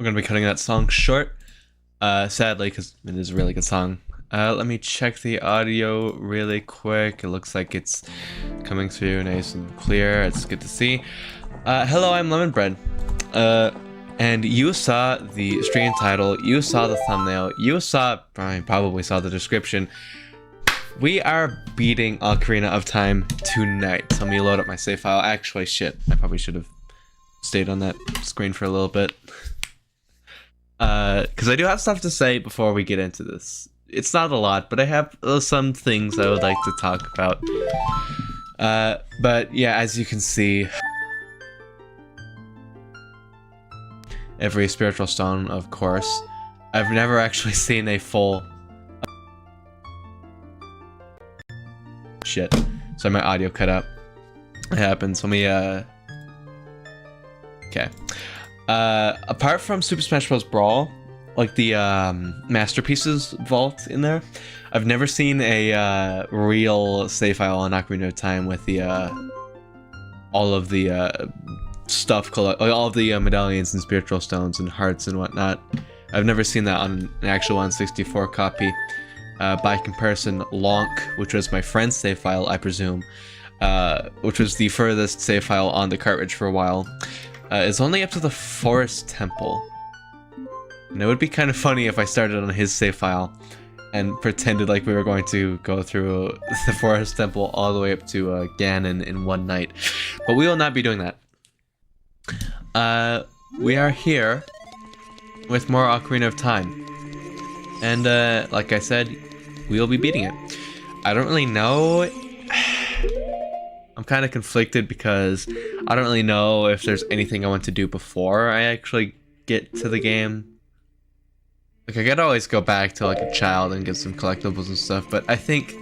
We're gonna be cutting that song short, sadly, because it is a really good song. Let me check the audio really quick. It looks like it's coming through nice and clear. It's good to see. Hello, I'm LemonBread. And you saw the stream title, you saw the thumbnail, probably saw the description. We are beating Ocarina of Time tonight. So let me load up my save file. Actually, shit, I probably should have stayed on that screen for a little bit. Because I do have stuff to say before we get into this. It's not a lot, but I have some things I would like to talk about. But yeah, as you can see, every spiritual stone, of course. I've never actually seen a full... Shit. Sorry, my audio cut out. It happens. Let me, Okay. Apart from Super Smash Bros. Brawl, like the, Masterpieces vault in there, I've never seen a, real save file on Ocarina of Time with the, all of the, stuff, like all of the medallions and spiritual stones and hearts and whatnot. I've never seen that on an actual N64 copy. By comparison, Lonk, which was my friend's save file, I presume, which was the furthest save file on the cartridge for a while, is only up to the Forest Temple. And it would be kind of funny if I started on his save file and pretended like we were going to go through the Forest Temple all the way up to Ganon in one night. But we will not be doing that. We are here with more Ocarina of Time. And, like I said, we'll be beating it. I don't really know. I'm kind of conflicted because I don't really know if there's anything I want to do before I actually get to the game. Like, I could always go back to, like, a child and get some collectibles and stuff, but I think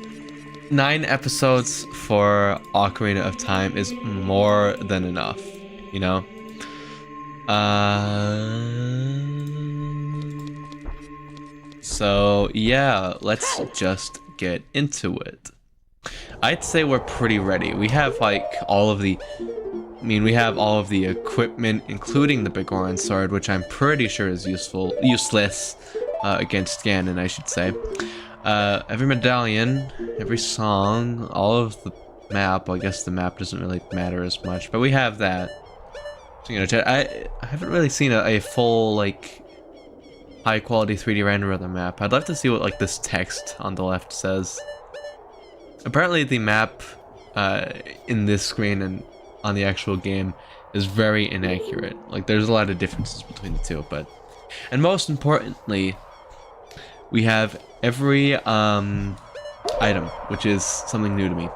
9 episodes for Ocarina of Time is more than enough, you know? So, yeah, let's just get into it. I'd say we're pretty ready. We have, like, all of the... we have all of the equipment, including the Big Orange Sword, which I'm pretty sure is useless against Ganon, I should say. Every medallion, every song, all of the map. Well, I guess the map doesn't really matter as much, but we have that. So, you know, I haven't really seen a full, like, high-quality 3D render of the map. I'd love to see what, like, this text on the left says. Apparently, the map in this screen and on the actual game is very inaccurate. Like, there's a lot of differences between the two, but... And most importantly, we have every item, which is something new to me.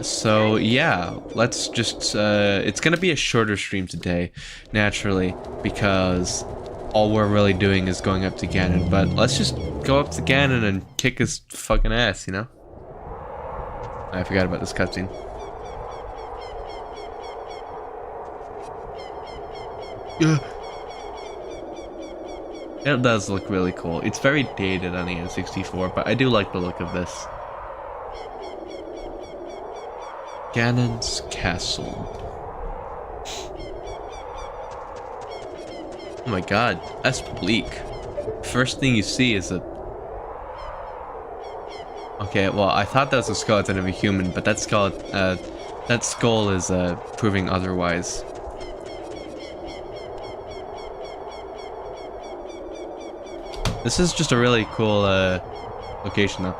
So yeah, let's just, it's gonna be a shorter stream today, naturally, because all we're really doing is going up to Ganon, but let's just go up to Ganon and kick his fucking ass, you know? I forgot about this cutscene. Yeah. It does look really cool. It's very dated on the N64, but I do like the look of this. Ganon's Castle. Oh my god, that's bleak. First thing you see is a... Okay, well, I thought that was a skeleton of a human, but that skull is proving otherwise. This is just a really cool location, though.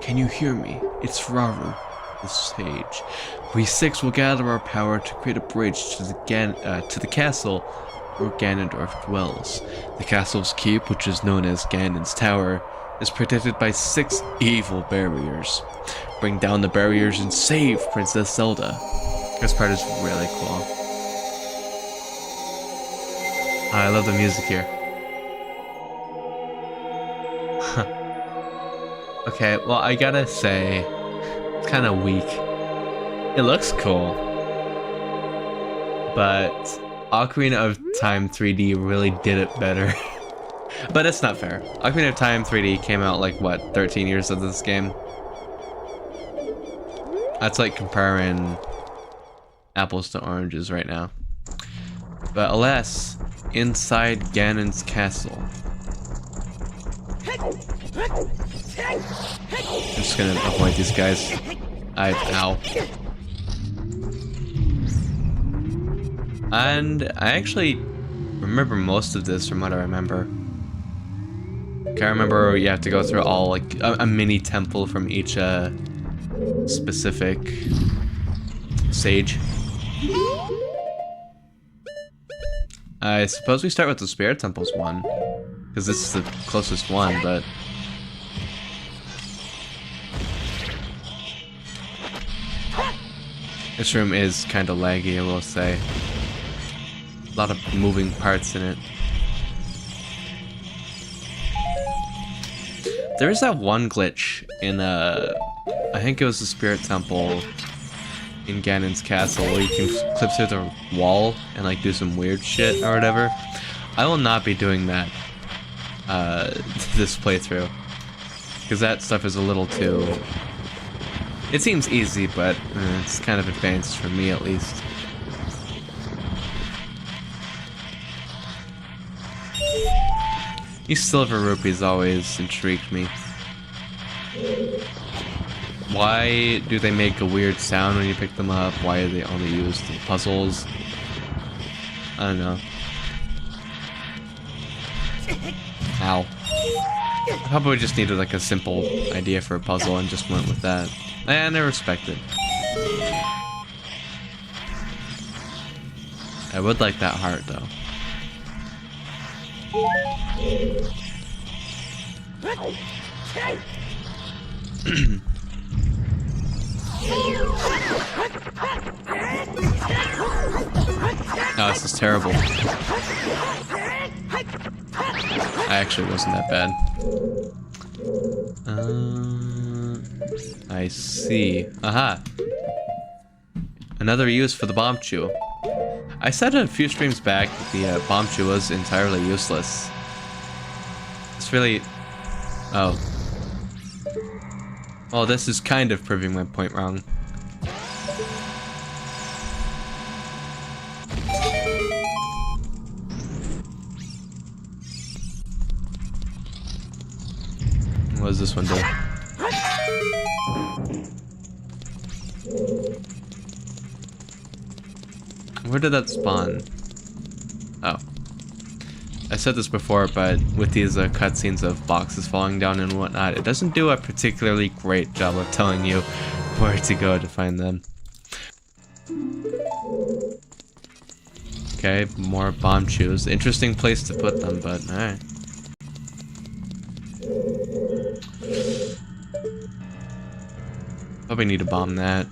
Can you hear me? It's Raru, the sage. We six will gather our power to create a bridge to the castle where Ganondorf dwells. The castle's keep, which is known as Ganon's Tower, is protected by 6 evil barriers. Bring down the barriers and save Princess Zelda. This part is really cool. I love the music here. Okay, well, I gotta say, it's kind of weak. It looks cool, but Ocarina of Time 3D really did it better. But it's not fair. Ocarina of Time 3D came out like, what, 13 years of this game? That's like comparing apples to oranges right now. But alas, inside Ganon's castle. I'm just gonna avoid these guys. Ow. And I actually remember most of this from what I remember. Okay, I remember you have to go through all, like, a mini temple from each, specific sage. I suppose we start with the Spirit Temples one, because this is the closest one, but... This room is kind of laggy, I will say. A lot of moving parts in it. There is that one glitch in, I think it was the Spirit Temple in Ganon's castle, where you can clip through the wall and like do some weird shit or whatever. I will not be doing that this playthrough, because that stuff is a little too... It seems easy, but it's kind of advanced for me at least. These silver rupees always intrigued me. Why do they make a weird sound when you pick them up? Why are they only used in puzzles? I don't know. Ow. I probably just needed like a simple idea for a puzzle and just went with that. And I respect it. I would like that heart though. Oh, this is terrible. Actually, wasn't that bad. I see. Aha. Another use for the bomb chew. I said a few streams back that the bomb chew was entirely useless. It's really... Oh. Well, this is kind of proving my point wrong. What does this one do? Where did that spawn? Oh. I said this before, but with these cutscenes of boxes falling down and whatnot, it doesn't do a particularly great job of telling you where to go to find them. Okay, more bomb chews. Interesting place to put them, but alright. Probably need to bomb that.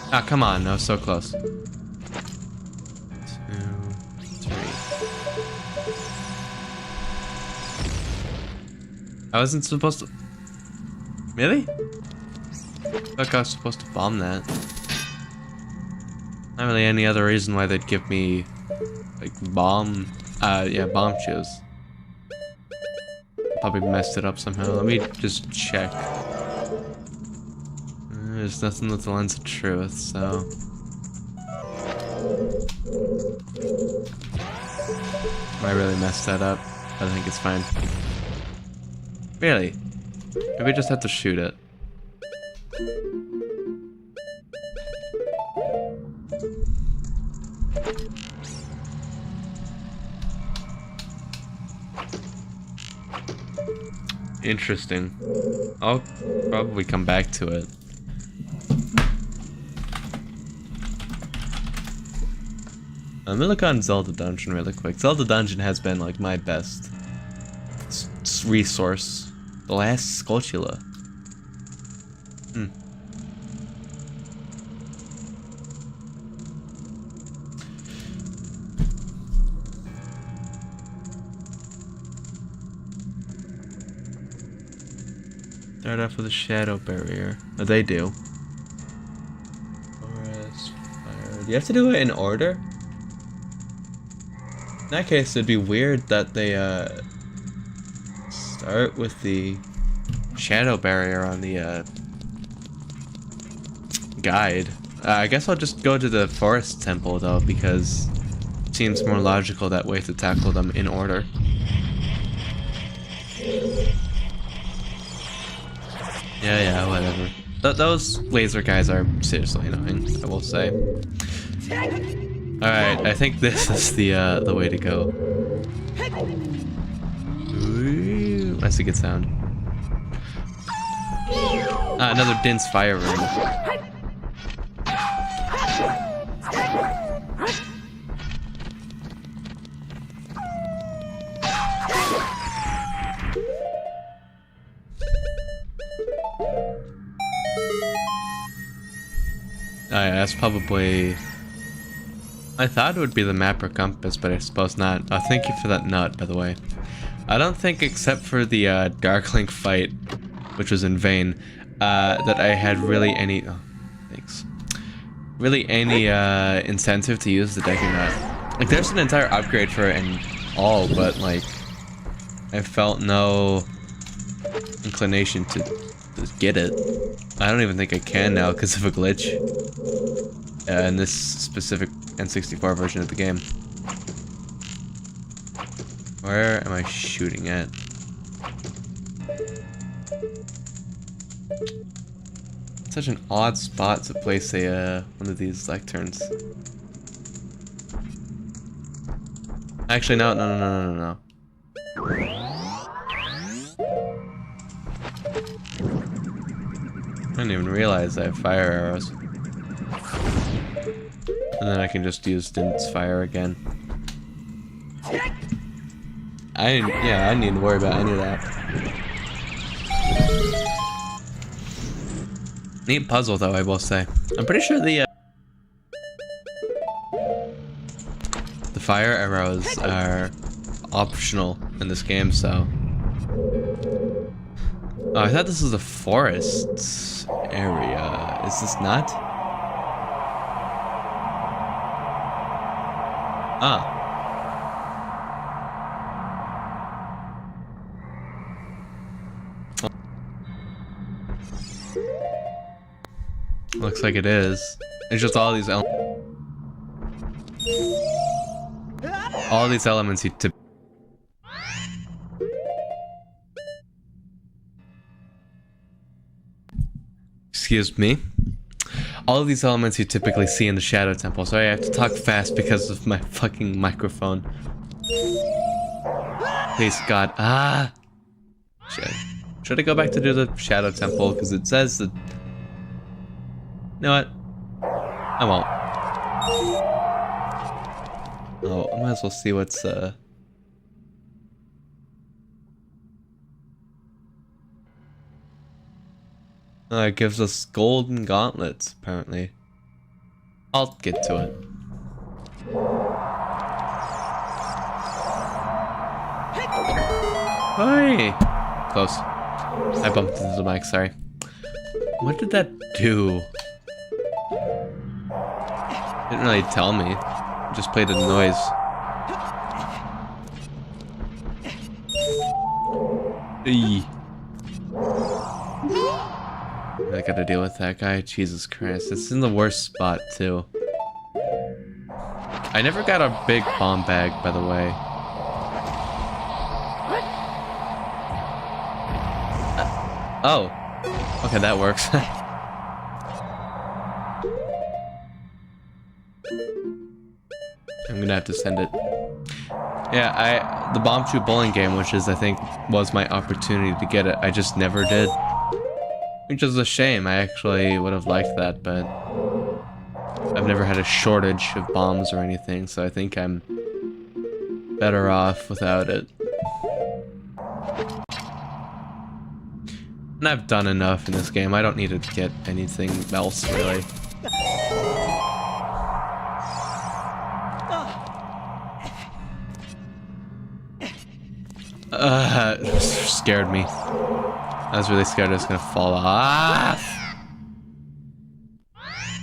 Ah, come on, no, so close. 2, 3. I wasn't supposed to... Really? I thought I was supposed to bomb that. Not really any other reason why they'd give me, like, bomb chews. Probably messed it up somehow. Let me just check. There's nothing with the lens of truth, so... I really messed that up. I think it's fine. Really? Maybe we just have to shoot it. Interesting. I'll probably come back to it. Let me look on Zelda Dungeon really quick. Zelda Dungeon has been like my best resource. The last Skulltula. Start off with a shadow barrier. Oh, they do. Forest, fire. Do you have to do it in order? In that case, it'd be weird that they start with the shadow barrier on the guide. I guess I'll just go to the forest temple though, because it seems more logical that way to tackle them in order. Yeah, whatever. Those laser guys are seriously annoying, I will say. Alright, I think this is the way to go. Ooh, that's a good sound. Another Din's fire room. Yeah, that's probably... I thought it would be the map or compass, but I suppose not. Oh, thank you for that nut, by the way. I don't think, except for the Dark Link fight, which was in vain, that I had really any... Oh, thanks. Really any incentive to use the decking nut. Like, there's an entire upgrade for it and all, but, like, I felt no inclination to get it. I don't even think I can now because of a glitch in this specific N64 version of the game. Where am I shooting at? Such an odd spot to place a one of these lecterns. Actually, no. I didn't even realize I have fire arrows. And then I can just use Din's fire again. I didn't need to worry about any of that. Neat puzzle though, I will say. I'm pretty sure the fire arrows are optional in this game, so... Oh, I thought this was a forest area. Is this not? Ah. Looks like it is. It's just all these elements you tip. Excuse me. All of these elements you typically see in the Shadow Temple. Sorry, I have to talk fast because of my fucking microphone. Please, God. Ah! Shit. Should I go back to do the Shadow Temple? Because it says that... You know what? I won't. Oh, I might as well see what's, it gives us golden gauntlets, apparently. I'll get to it. Hey! Close. I bumped into the mic, sorry. What did that do? Didn't really tell me. It just played a noise. Eee. I gotta deal with that guy. Jesus Christ. It's in the worst spot, too. I never got a big bomb bag, by the way. Oh. Okay, that works. I'm gonna have to send it. Yeah, the Bomb Shoot Bowling game, which is, I think, was my opportunity to get it, I just never did. Which is a shame. I actually would have liked that, but I've never had a shortage of bombs or anything, so I think I'm better off without it. And I've done enough in this game. I don't need to get anything else, really. It scared me. I was really scared I was gonna fall off.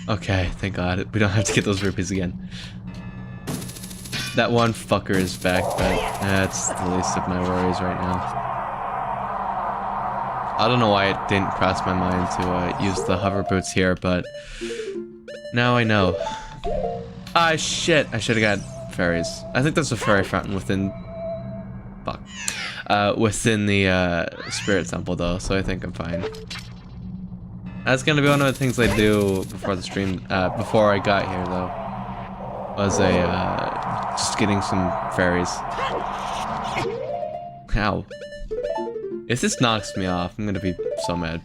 Okay, thank God. We don't have to get those rupees again. That one fucker is back, but that's the least of my worries right now. I don't know why it didn't cross my mind to use the hover boots here, but now I know. Ah, shit! I should have got fairies. I think there's a fairy fountain within... Fuck. Within the spirit temple, though, so I think I'm fine. That's gonna be one of the things I do before the stream, before I got here, though. Was just getting some fairies. Ow. If this knocks me off, I'm gonna be so mad.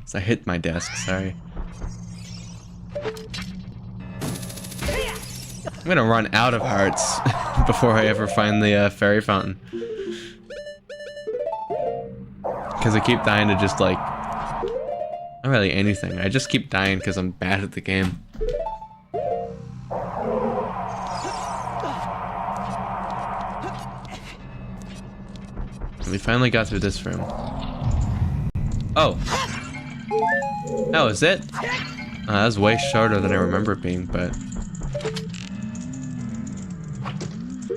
So I hit my desk, sorry. I'm gonna run out of hearts before I ever find the fairy fountain. Because I keep dying to just like... Not really anything, I just keep dying because I'm bad at the game. We finally got through this room. Oh! That was it? That was way shorter than I remember it being, but...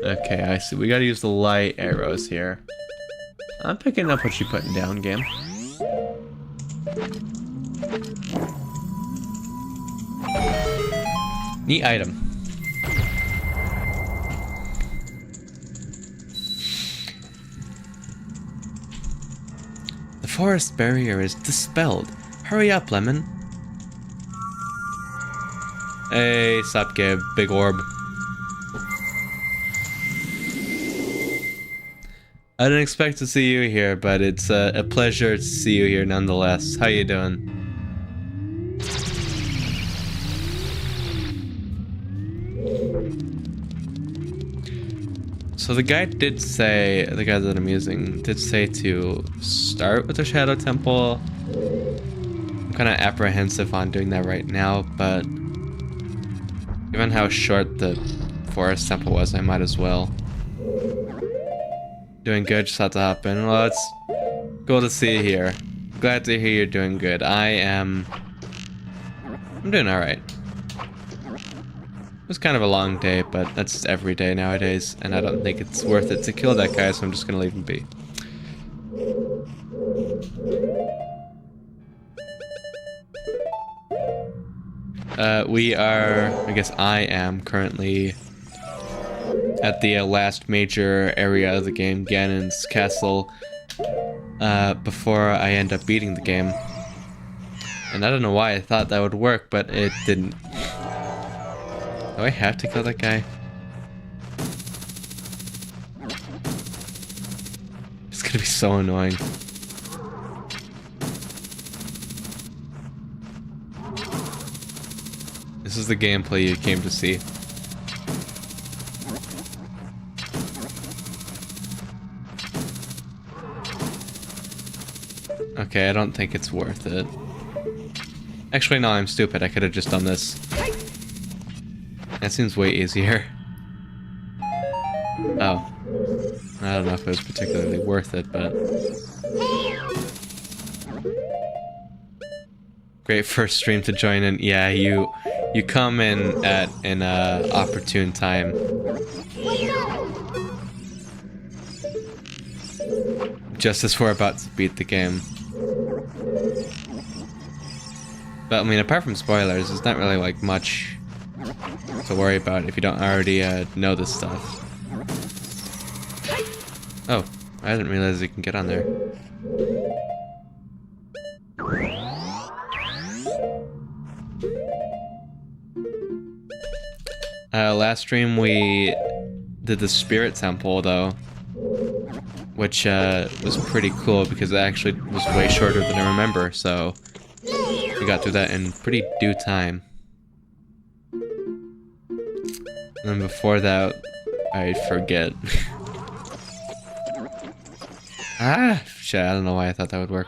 Okay, I see. We gotta use the light arrows here. I'm picking up what you're putting down, game. Neat item. The forest barrier is dispelled. Hurry up, Lemon. Hey, sup, Gabe. Big orb. I didn't expect to see you here, but it's a pleasure to see you here nonetheless. How you doing? So the guy did say, the guy that I'm using, did say to start with the Shadow Temple. I'm kind of apprehensive on doing that right now, but given how short the Forest Temple was, I might as well. Doing good, just had to hop in. Well, it's cool to see you here. Glad to hear you're doing good. I'm doing alright. It was kind of a long day, but that's every day nowadays, and I don't think it's worth it to kill that guy, so I'm just gonna leave him be. We are, I guess I am currently at the last major area of the game, Ganon's castle, before I end up beating the game. And I don't know why I thought that would work, but it didn't. Do I have to kill that guy? It's gonna be so annoying. This is the gameplay you came to see. Okay, I don't think it's worth it. Actually, no, I'm stupid. I could have just done this. That seems way easier. Oh. I don't know if it was particularly worth it, but... Great first stream to join in. Yeah, you come in at an opportune time. Just as we're about to beat the game. But I mean, apart from spoilers, there's not really like much to worry about if you don't already know this stuff. Oh, I didn't realize you can get on there. Last stream we did the Spirit Temple though, which was pretty cool because it actually was way shorter than I remember, so we got through that in pretty due time. And then before that, I forget. Ah, shit, I don't know why I thought that would work.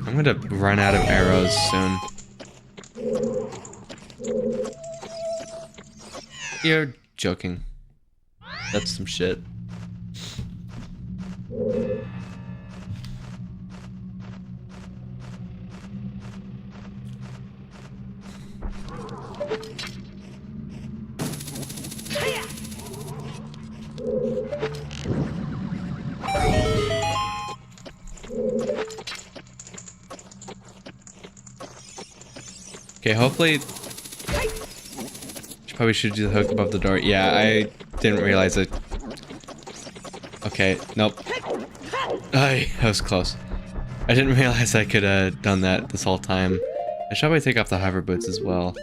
I'm gonna run out of arrows soon. You're joking. That's some shit. Okay, hopefully... Probably should do the hook above the door. Yeah, I didn't realize it. Okay, nope. Ay, that was close. I didn't realize I could have done that this whole time. I should probably take off the hover boots as well.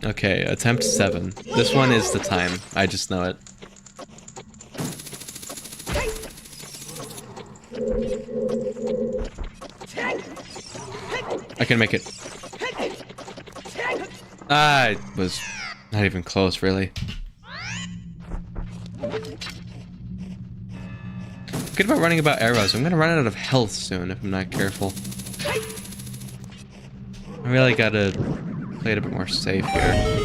Okay, attempt 7. This one is the time. I just know it. I can make it. Ah, it was not even close, really. Good about running about arrows. I'm gonna run out of health soon if I'm not careful. I really gotta play it a bit more safe here.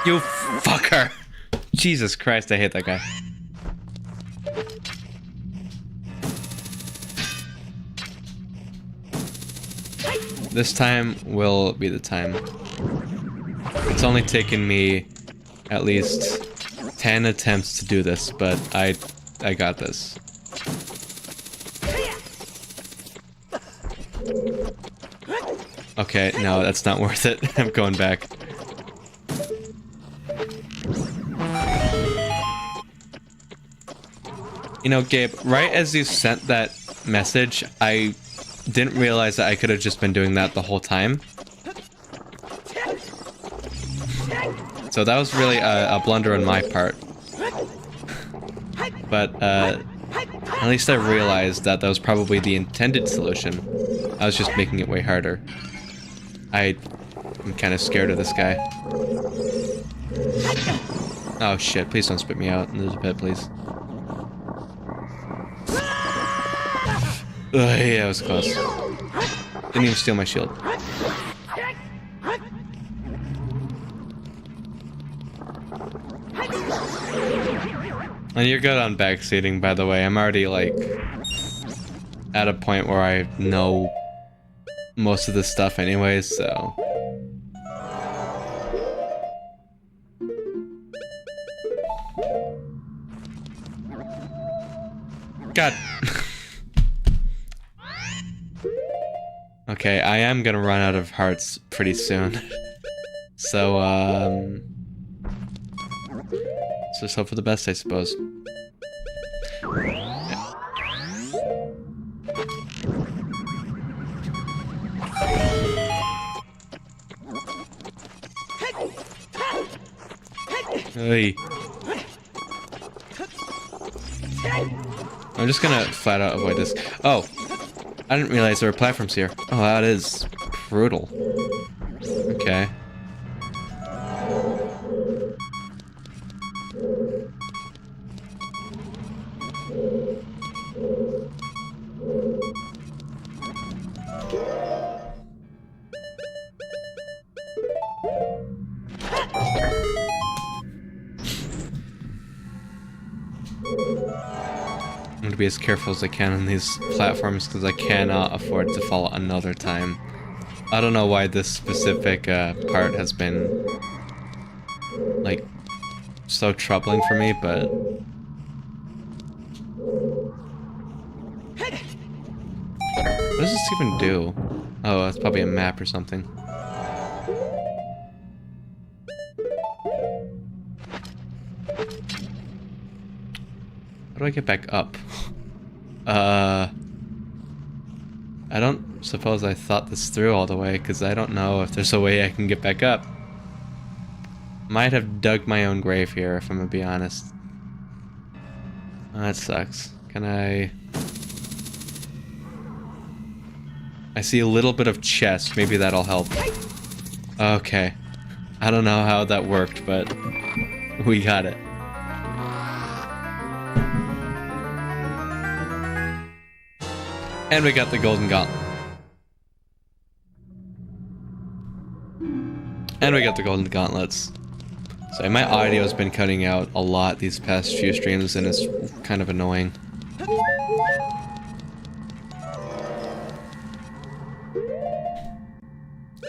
You fucker! Jesus Christ, I hate that guy. This time will be the time. It's only taken me at least 10 attempts to do this, but I got this. Okay, no, that's not worth it. I'm going back. You know, Gabe, right as you sent that message, I didn't realize that I could have just been doing that the whole time. So that was really a blunder on my part. But at least I realized that that was probably the intended solution. I was just making it way harder. I'm kind of scared of this guy. Oh shit, please don't spit me out in this pit, please. Ugh, yeah, that was close. Didn't even steal my shield. And you're good on backseating, by the way. I'm already, like, at a point where I know most of this stuff anyways, so... God. Okay, I am gonna run out of hearts pretty soon. So, let's just hope for the best, I suppose. Hey. I'm just gonna flat out avoid this. Oh, I didn't realize there were platforms here. Oh, that is brutal. Okay. I'm going to be as careful as I can on these platforms because I cannot afford to fall another time. I don't know why this specific part has been like so troubling for me, but what does this even do? Oh, that's probably a map or something. How do I get back up? I don't suppose I thought this through all the way, because I don't know if there's a way I can get back up. Might have dug my own grave here, if I'm gonna be honest. Oh, that sucks. Can I see a little bit of chest. Maybe that'll help. Okay. I don't know how that worked, but we got it. And we got the golden gauntlet. And we got the golden gauntlets. So my audio's been cutting out a lot these past few streams, and it's kind of annoying.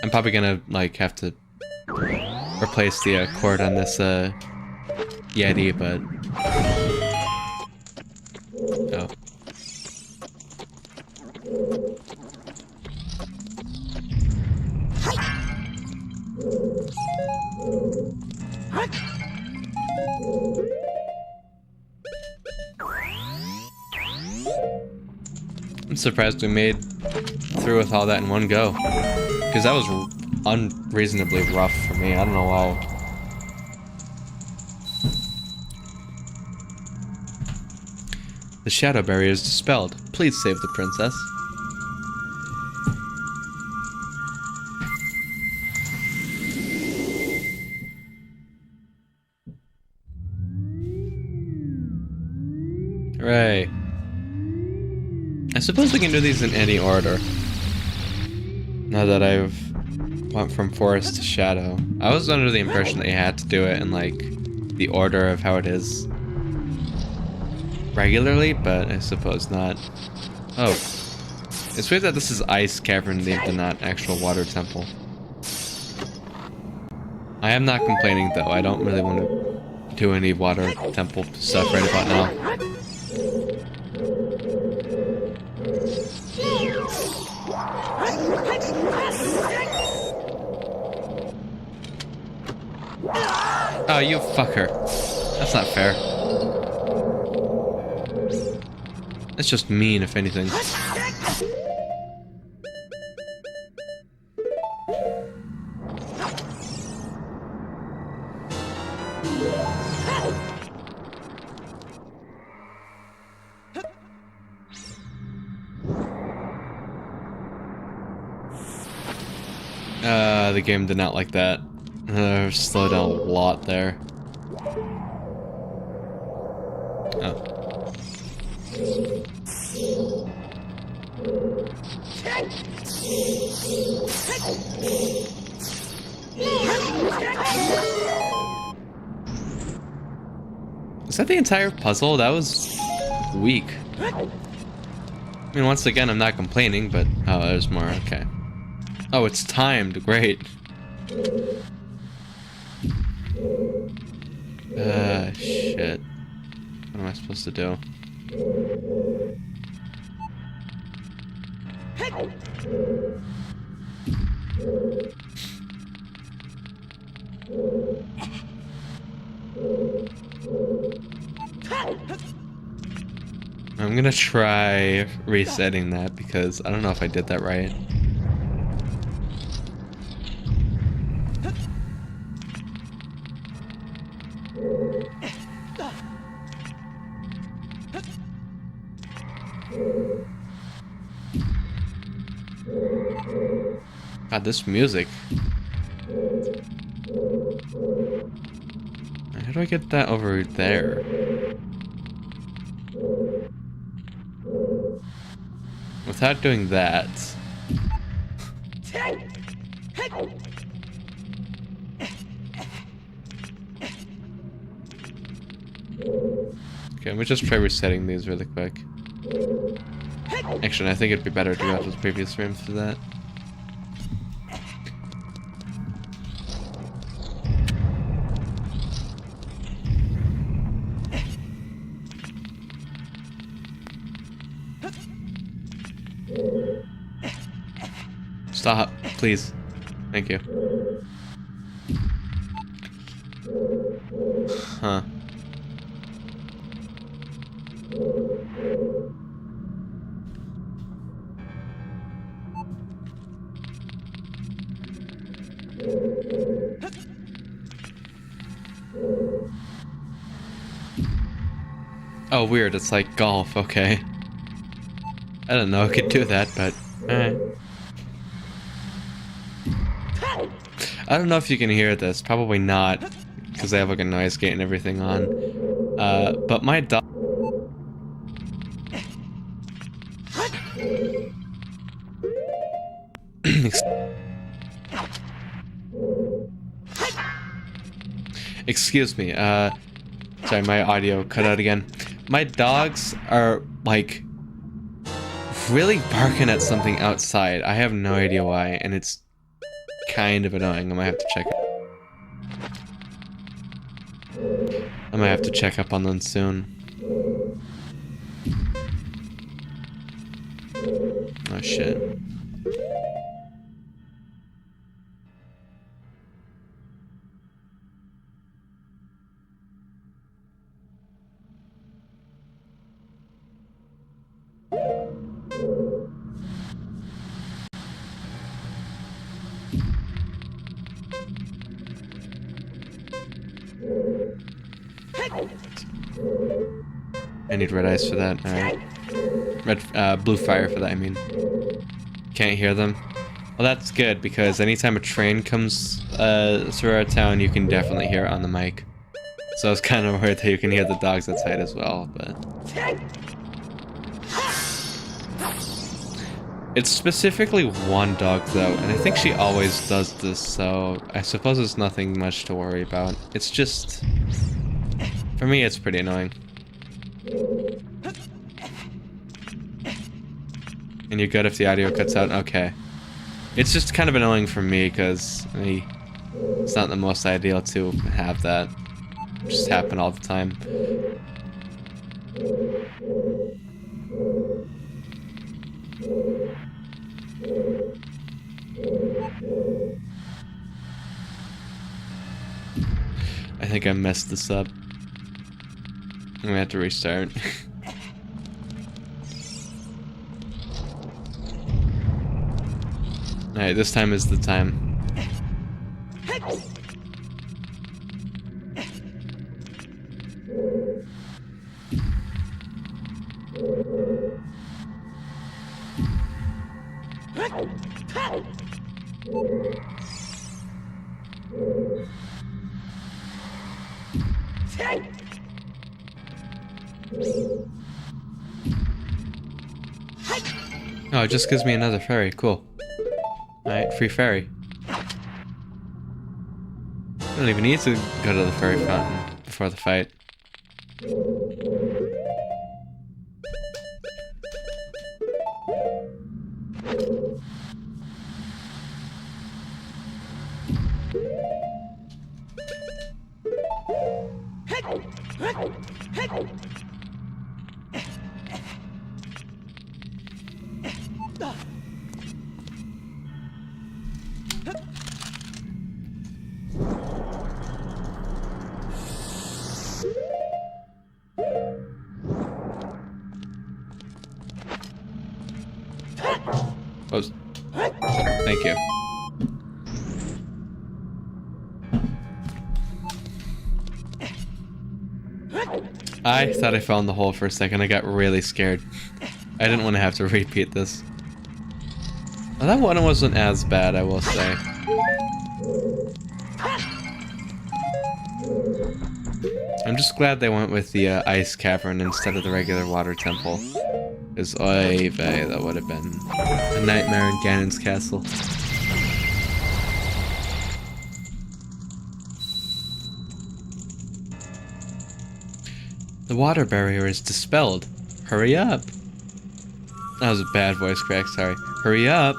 I'm probably gonna like have to replace the cord on this Yeti, but oh. I'm surprised we made through with all that in one go, because that was unreasonably rough for me. I don't know why. The shadow barrier is dispelled. Please save the princess. Hooray. I suppose we can do these in any order. Now that I've went from forest to shadow. I was under the impression that you had to do it in like the order of how it is regularly, but I suppose not. Oh. It's weird that this is ice cavern themed and not actual water temple. I am not complaining though. I don't really want to do any water temple stuff right about now. Oh, you fucker. That's not fair. That's just mean, if anything. The game did not like that. Slowed down a lot there. Oh. Is that the entire puzzle? That was weak. I mean, once again, I'm not complaining, but... Oh, there's more, okay. Oh, it's timed, great. Shit. What am I supposed to do? I'm gonna try resetting that because I don't know if I did that right. God, this music. How do I get that over there? Without doing that. Okay, let me just try resetting these really quick. Actually, I think it'd be better to go to the previous room for that. Stop, please. Thank you. Huh. Oh, weird. It's like golf. Okay. I don't know. I could do that, but... alright. I don't know if you can hear this. Probably not, because they have like a noise gate and everything on. But my dog... Excuse me. Sorry, my audio cut out again. My dogs are like really barking at something outside. I have no idea why, and it's kind of annoying. I might have to check. I might have to check up on them soon. Oh shit. I need red eyes for that. Alright. Blue fire for that, I mean. Can't hear them. Well, that's good, because anytime a train comes through our town, you can definitely hear it on the mic. So I was kind of worried that you can hear the dogs outside as well, but... It's specifically one dog, though, and I think she always does this, so I suppose it's nothing much to worry about. It's just... For me, it's pretty annoying. And you're good if the audio cuts out? Okay. It's just kind of annoying for me, because it's not the most ideal to have that just happen all the time. I think I messed this up. I'm gonna have to restart. Alright, this time is the time. Oh, it just gives me another fairy. Cool. Alright, free fairy. I don't even need to go to the fairy fountain before the fight. Oh, thank you. I thought I fell in the hole for a second. I got really scared. I didn't want to have to repeat this. Well, that one wasn't as bad, I will say. I'm just glad they went with the ice cavern instead of the regular water temple. Because, oy vey, that would have been a nightmare in Ganon's castle. The water barrier is dispelled. Hurry up. That was a bad voice crack, sorry. Hurry up.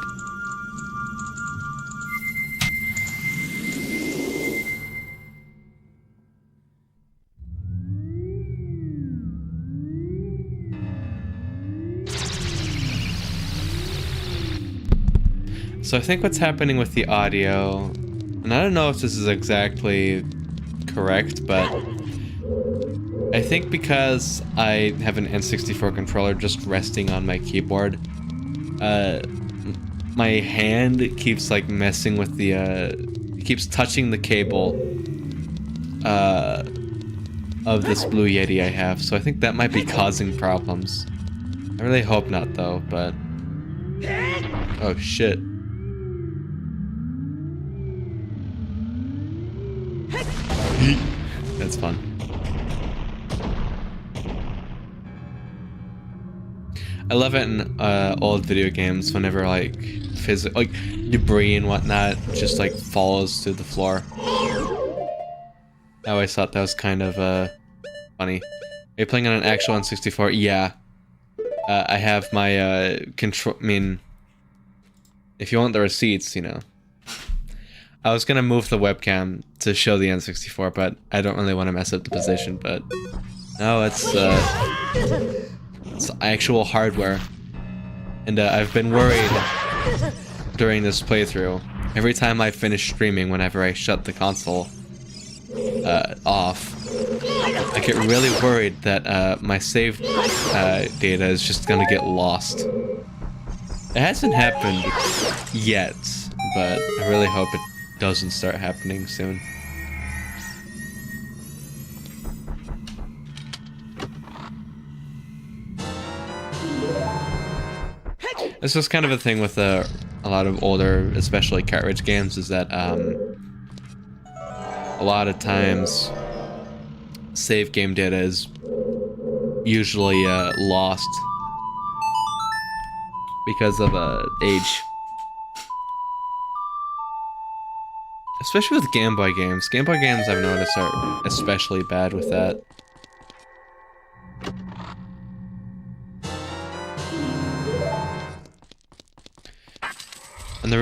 So I think what's happening with the audio, and I don't know if this is exactly correct, but I think because I have an N64 controller just resting on my keyboard, my hand keeps like messing with the, keeps touching the cable of this Blue Yeti I have, so I think that might be causing problems. I really hope not though, but... Oh shit. That's fun. I love it in old video games whenever like debris and whatnot just like falls to the floor. I always thought that was kind of funny. Are you playing on an actual N64? Yeah. I have my control. I mean, if you want the receipts, you know. I was gonna move the webcam to show the N64, but I don't really want to mess up the position. But no, it's actual hardware, and I've been worried during this playthrough. Every time I finish streaming, whenever I shut the console off, I get really worried that my save data is just gonna get lost. It hasn't happened yet, but I really hope it doesn't start happening soon. This is kind of a thing with a lot of older, especially cartridge games, is that a lot of times save game data is usually lost because of age. Especially with Game Boy games. Game Boy games, I've noticed, are especially bad with that. And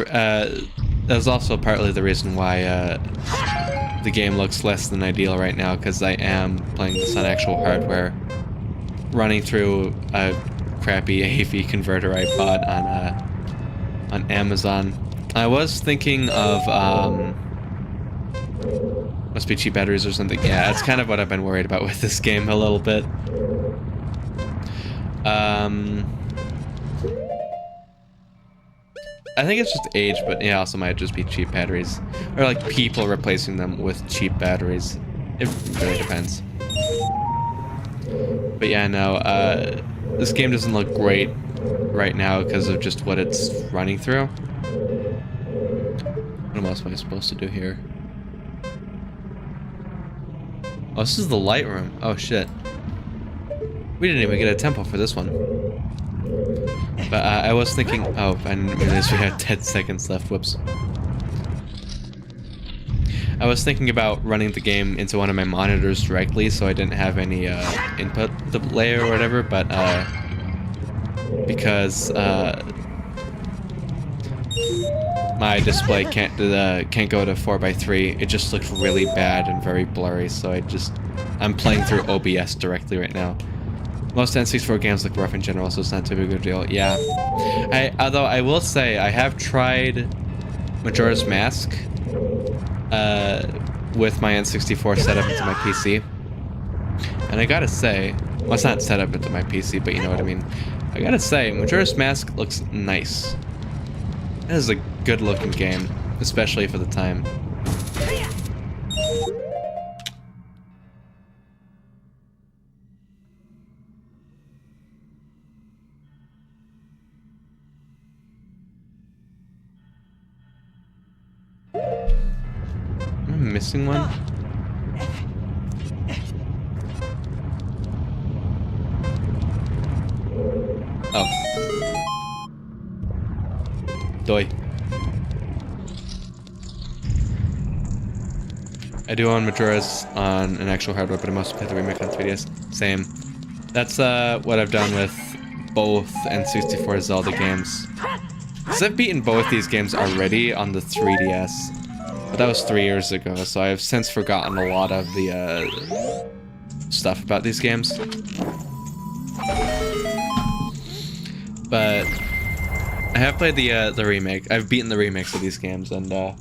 that's also partly the reason why the game looks less than ideal right now, because I am playing this on actual hardware, running through a crappy AV converter I bought on Amazon. I was thinking of must be cheap batteries or something. Yeah, that's kind of what I've been worried about with this game a little bit. I think it's just age, but it also might just be cheap batteries. Or like people replacing them with cheap batteries. It really depends. But yeah, no, this game doesn't look great right now because of just what it's running through. What else am I supposed to do here? Oh, this is the light room. Oh shit. We didn't even get a tempo for this one. But I was thinking, oh, I didn't realize we had 10 seconds left, whoops. I was thinking about running the game into one of my monitors directly so I didn't have any input delay or whatever, but because my display can't go to 4:3, it just looked really bad and very blurry, so I'm playing through OBS directly right now. Most N64 games look rough in general, so it's not too big of a deal. Yeah. Although I will say, I have tried Majora's Mask with my N64 set up into my PC. And I gotta say, well, it's not set up into my PC, but you know what I mean. I gotta say, Majora's Mask looks nice. It is a good looking game, especially for the time. Missing one? Oh. Doi. I do own Majora's on an actual hardware, but I mostly play the remake on 3DS. Same. That's what I've done with both N64 Zelda games. Because I've beaten both these games already on the 3DS. But that was 3 years ago, so I've since forgotten a lot of the stuff about these games. But I have played the remake. I've beaten the remakes of these games, and they're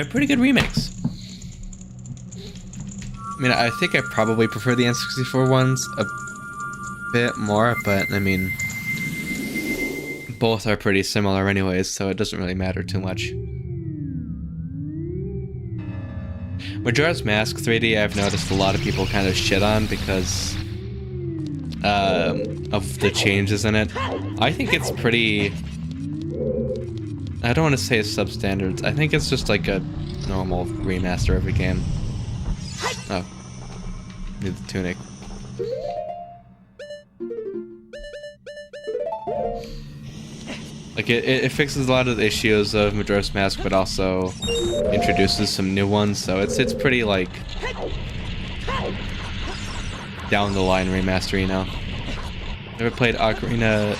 pretty good remakes. I mean, I think I probably prefer the N64 ones a bit more, but I mean, both are pretty similar anyways, so it doesn't really matter too much. Majora's Mask 3D, I've noticed a lot of people kind of shit on because of the changes in it. I think it's pretty... I don't want to say it's substandard. I think it's just like a normal remaster of a game. Oh. Need the tunic. Like, it fixes a lot of the issues of Majora's Mask, but also introduces some new ones, so it's pretty, like, down-the-line remaster, you know? Never played Ocarina...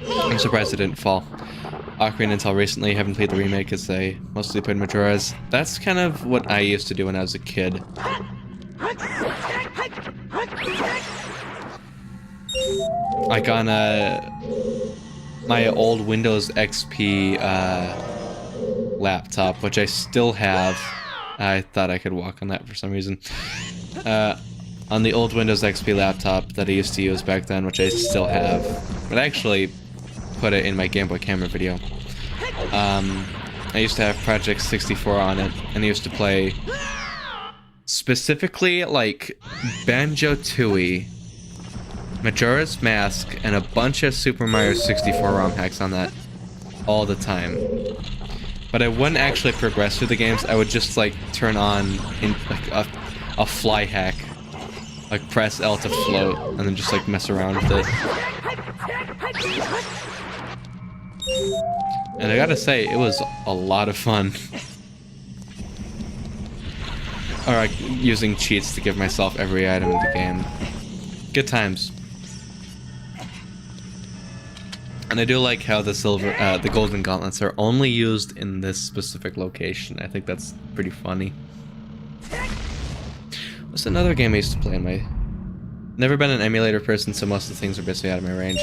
I'm surprised it didn't fall. Ocarina until recently. Haven't played the remake because I mostly played Majora's. That's kind of what I used to do when I was a kid. Like on my old Windows XP laptop, which I still have. I thought I could walk on that for some reason. On the old Windows XP laptop that I used to use back then, which I still have, but I actually put it in my Game Boy Camera video. I used to have Project 64 on it, and I used to play specifically like Banjo-Tooie, Majora's Mask, and a bunch of Super Mario 64 ROM hacks on that all the time. But I wouldn't actually progress through the games. I would just like turn on in like a fly hack, like press L to float, and then just like mess around with it. And I gotta say, it was a lot of fun. Or like using cheats to give myself every item in the game. Good times. And I do like how the golden gauntlets are only used in this specific location. I think that's pretty funny. What's another game I used to play in my... Never been an emulator person, so most of the things are basically out of my range.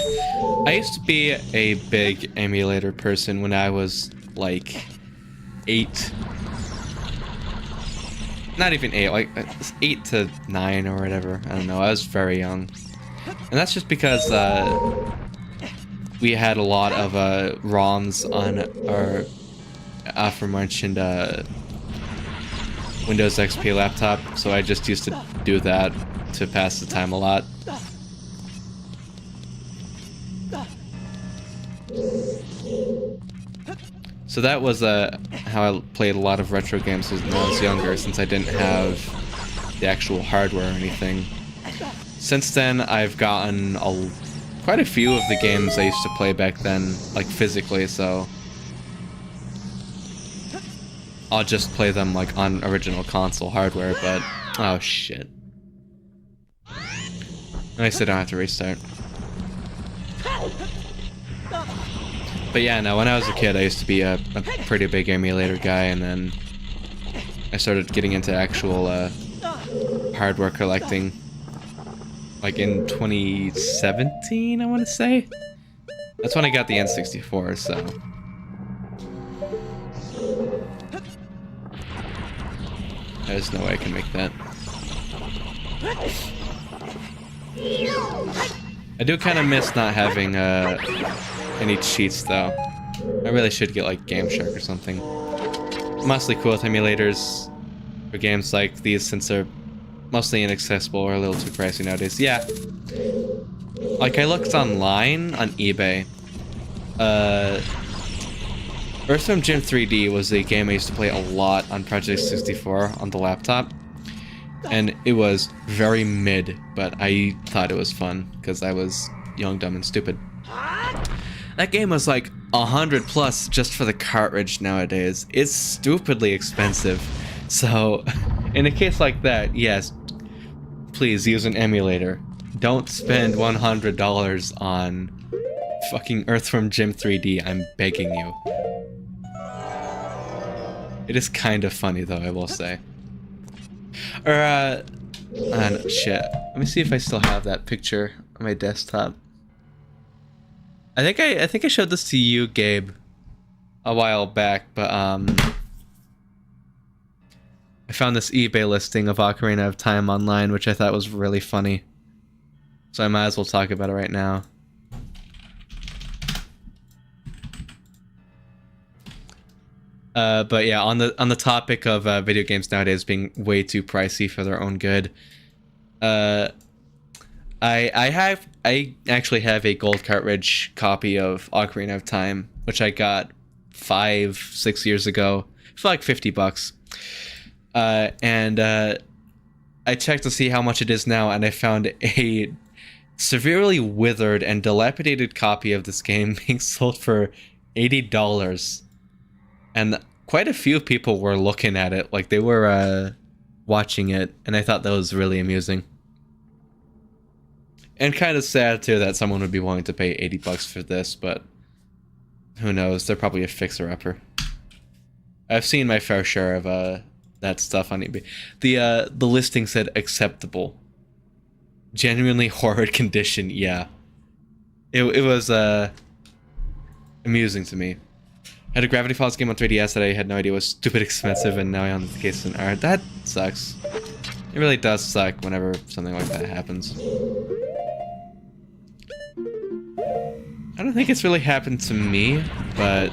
I used to be a big emulator person when I was like 8. Not even 8, like 8 to 9 or whatever. I don't know, I was very young. And that's just because we had a lot of ROMs on our aforementioned Windows XP laptop, so I just used to do that to pass the time a lot. So that was how I played a lot of retro games when I was younger, since I didn't have the actual hardware or anything. Since then, I've gotten quite a few of the games I used to play back then, like physically, so I'll just play them like on original console hardware, but oh shit. At least I don't have to restart. But yeah, no, when I was a kid I used to be a pretty big emulator guy, and then I started getting into actual hardware collecting. Like in 2017, I want to say? That's when I got the N64, so... There's no way I can make that. I do kind of miss not having any cheats, though. I really should get like Game Shark or something. I'm mostly cool with emulators for games like these, since they're mostly inaccessible or a little too pricey nowadays. Yeah. Like, I looked online on eBay. Earthworm Jim 3D was a game I used to play a lot on Project 64 on the laptop. And it was very mid, but I thought it was fun, because I was young, dumb, and stupid. That game was like 100 plus just for the cartridge nowadays. It's stupidly expensive. So, in a case like that, yes, please use an emulator. Don't spend $100 on fucking Earthworm Jim 3D, I'm begging you. It is kind of funny though, I will say. Or, shit. Let me see if I still have that picture on my desktop. I think I showed this to you, Gabe, a while back, but, I found this eBay listing of Ocarina of Time online, which I thought was really funny. So I might as well talk about it right now. But yeah, on the topic of video games nowadays being way too pricey for their own good, I actually have a gold cartridge copy of Ocarina of Time, which I got 5-6 years ago for like $50. I checked to see how much it is now, and I found a severely withered and dilapidated copy of this game being sold for $80. And quite a few people were looking at it, like they were watching it, and I thought that was really amusing. And kind of sad too that someone would be willing to pay $80 for this, but who knows? They're probably a fixer-upper. I've seen my fair share of that stuff on eBay. The listing said acceptable. Genuinely horrid condition. Yeah. It was amusing to me. I had a Gravity Falls game on 3DS that I had no idea was stupid expensive, and now I own the case in art. That sucks. It really does suck whenever something like that happens. I don't think it's really happened to me, but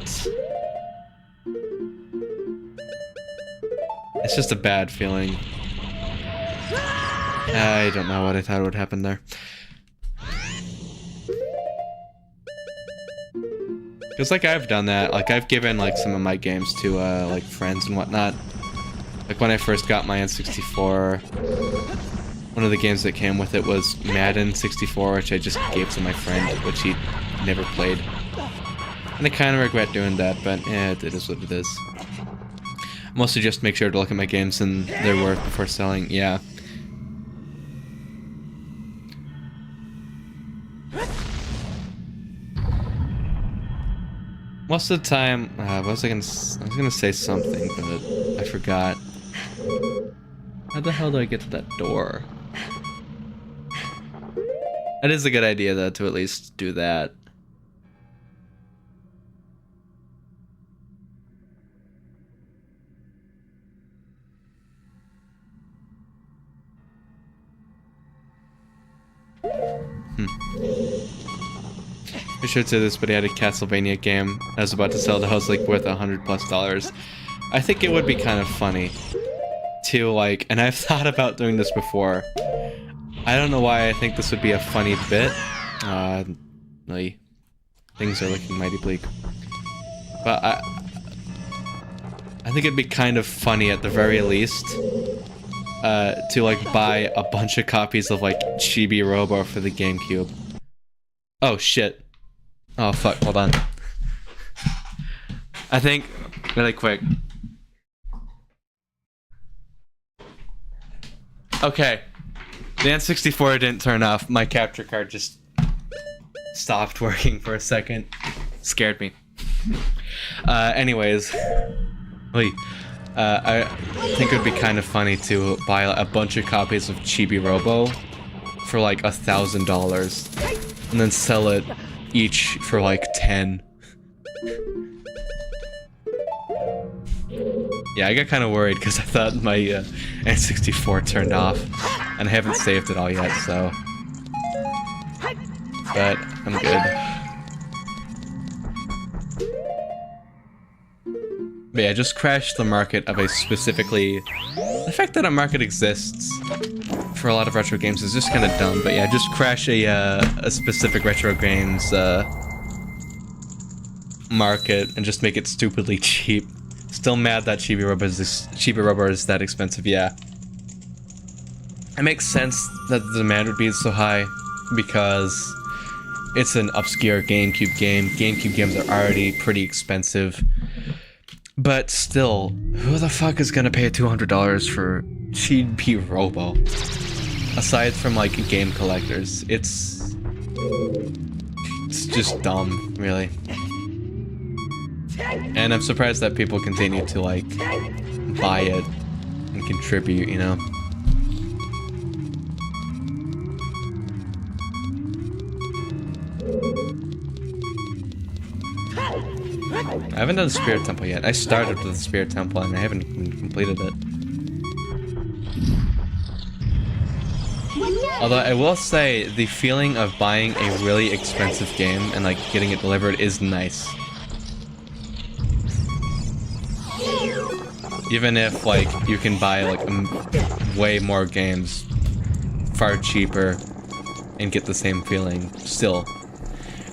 it's just a bad feeling. I don't know what I thought would happen there. Because, like, I've done that. Like, I've given, like, some of my games to, like, friends and whatnot. Like, when I first got my N64, one of the games that came with it was Madden 64, which I just gave to my friend, which he never played. And I kind of regret doing that, but, it is what it is. Mostly just make sure to look at my games and their worth before selling, yeah. Most of the time, I was gonna say something, but I forgot. How the hell do I get to that door? That is a good idea, though, to at least do that. I should say this, but he had a Castlevania game I was about to sell that was like worth $100+. I think it would be kind of funny to like, and I've thought about doing this before. I don't know why I think this would be a funny bit. Like, things are looking mighty bleak. But I think it'd be kind of funny at the very least to like buy a bunch of copies of like Chibi Robo for the GameCube. Oh shit. Oh fuck, hold on. I think, really quick. Okay. The N64 didn't turn off. My capture card just stopped working for a second. Scared me. Anyways. I think it would be kind of funny to buy a bunch of copies of Chibi Robo for like $1,000 and then sell it each for like 10. Yeah, I got kind of worried because I thought my N64 turned off, and I haven't saved it all yet, so. But I'm good. But yeah, just crash the market of a specifically. The fact that a market exists for a lot of retro games is just kind of dumb. But yeah, just crash a specific retro games market and just make it stupidly cheap. Still mad that Chibi Robo is that expensive. Yeah, it makes sense that the demand would be so high because it's an obscure GameCube game. GameCube games are already pretty expensive. But still, who the fuck is gonna pay $200 for Chibi Robo? Aside from like game collectors, it's just dumb, really. And I'm surprised that people continue to like buy it and contribute, you know. I haven't done the Spirit Temple yet. I started with the Spirit Temple and I haven't completed it. Although I will say, the feeling of buying a really expensive game and like getting it delivered is nice. Even if like you can buy like way more games far cheaper and get the same feeling, still.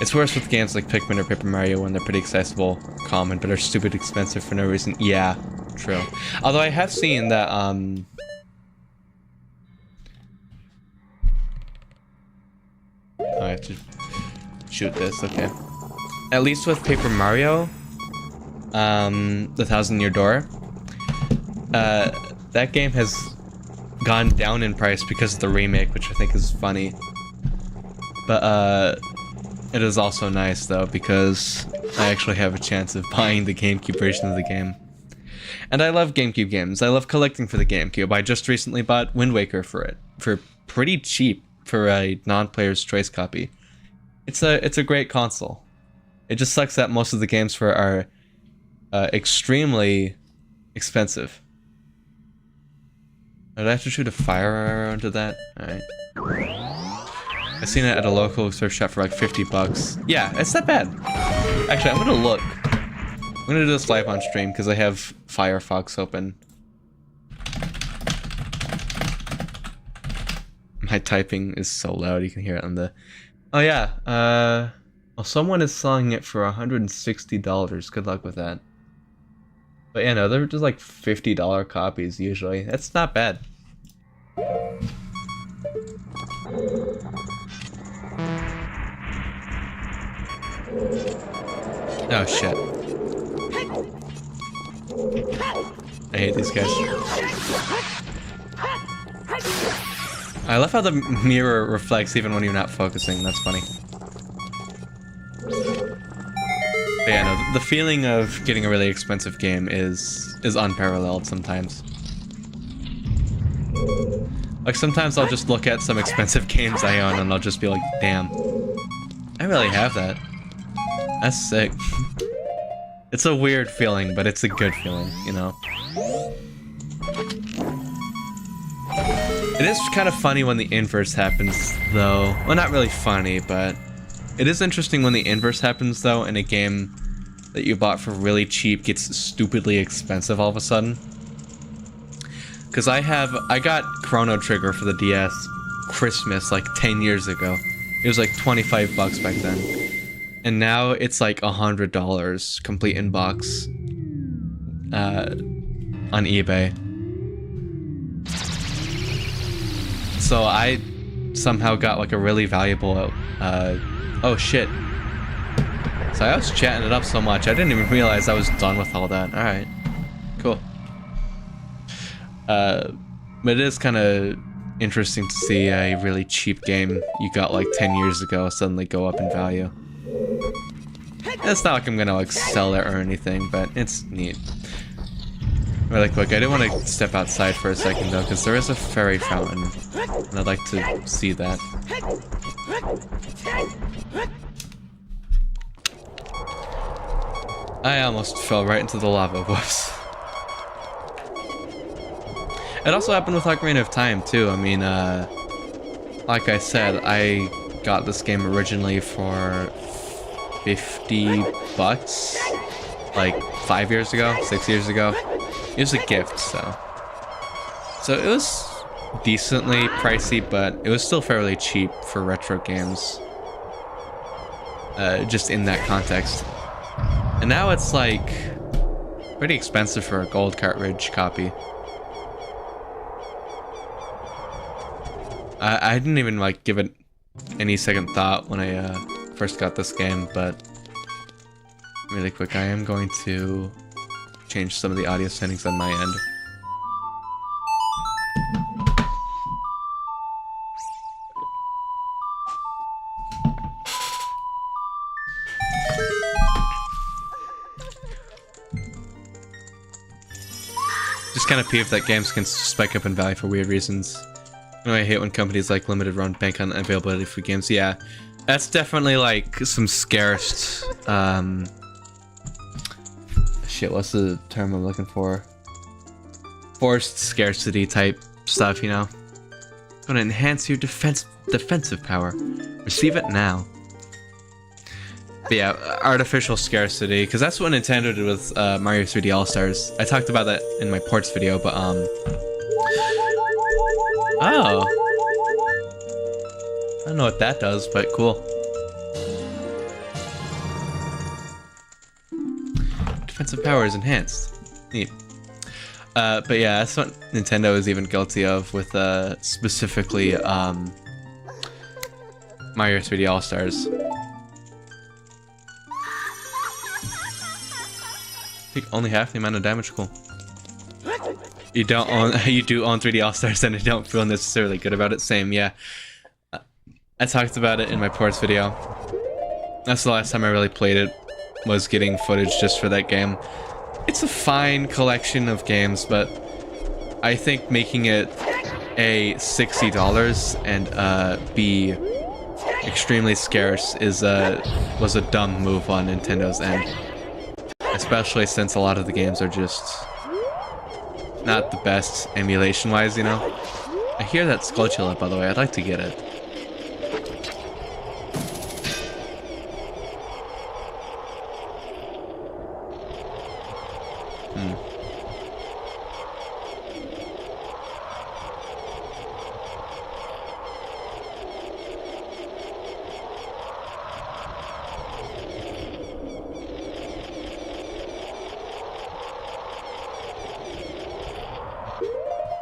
It's worse with games like Pikmin or Paper Mario when they're pretty accessible, common, but are stupid expensive for no reason. Yeah, true. Although I have seen that, oh, I have to shoot this, okay. At least with Paper Mario, The Thousand Year Door, that game has gone down in price because of the remake, which I think is funny. But, It is also nice though because I actually have a chance of buying the GameCube version of the game. And I love GameCube games. I love collecting for the GameCube. I just recently bought Wind Waker for it for pretty cheap for a non-player's choice copy. It's a great console. It just sucks that most of the games for are extremely expensive. Did I have to shoot a fire arrow into that? Alright. I seen it at a local thrift shop for like 50 bucks. Yeah, it's not bad. Actually, I'm gonna look. I'm gonna do this live on stream because I have Firefox open. My typing is so loud you can hear it on the... Oh yeah, well, someone is selling it for $160. Good luck with that. But yeah, no, they're just like $50 copies usually. That's not bad. Oh shit. I hate these guys. I love how the mirror reflects even when you're not focusing. That's funny. But yeah, no, the feeling of getting a really expensive game is unparalleled sometimes. Like sometimes I'll just look at some expensive games I own and I'll just be like, damn, I really have that. That's sick. It's a weird feeling, but it's a good feeling, you know? It is kind of funny when the inverse happens, though. Well, not really funny, but it is interesting when the inverse happens, though, and a game that you bought for really cheap gets stupidly expensive all of a sudden. Because I got Chrono Trigger for the DS Christmas like 10 years ago. It was like 25 bucks back then. And now it's like $100 complete in box on eBay. So I somehow got like a really valuable oh shit. So I was chatting it up so much I didn't even realize I was done with all that. Alright. Cool. But it is kind of interesting to see a really cheap game you got like 10 years ago suddenly go up in value. It's not like I'm gonna like sell it or anything, but it's neat. Really quick, I do want to step outside for a second though, because there is a fairy fountain, and I'd like to see that. I almost fell right into the lava, whoops. It also happened with Ocarina of Time too. I mean, like I said, I got this game originally for 50 bucks, like 5 years ago, 6 years ago. It was a gift, so it was decently pricey, but it was still fairly cheap for retro games, just in that context. And now it's like pretty expensive for a gold cartridge copy. I didn't even like give it any second thought when I first got this game, but really quick, I am going to change some of the audio settings on my end. Just kind of peeved that games can spike up in value for weird reasons. You know, I hate when companies like Limited Run bank on availability for games. Yeah, that's definitely like some scarce, shit, what's the term I'm looking for? Forced scarcity type stuff, you know? It's gonna enhance your defensive power. Receive it now. But yeah, artificial scarcity, because that's what Nintendo did with Mario 3D All-Stars. I talked about that in my ports video, but oh. I don't know what that does, but cool. Defensive power is enhanced. Neat. But yeah, that's what Nintendo is even guilty of with specifically Mario 3D All-Stars. I think only half the amount of damage. Cool. You do own 3D All-Stars and I don't feel necessarily good about it. Same, yeah. I talked about it in my ports video. That's the last time I really played it, was getting footage just for that game. It's a fine collection of games, but I think making it A, $60 and B, extremely scarce was a dumb move on Nintendo's end. Especially since a lot of the games are just not the best emulation-wise, you know? I hear that Skulltula, by the way. I'd like to get it.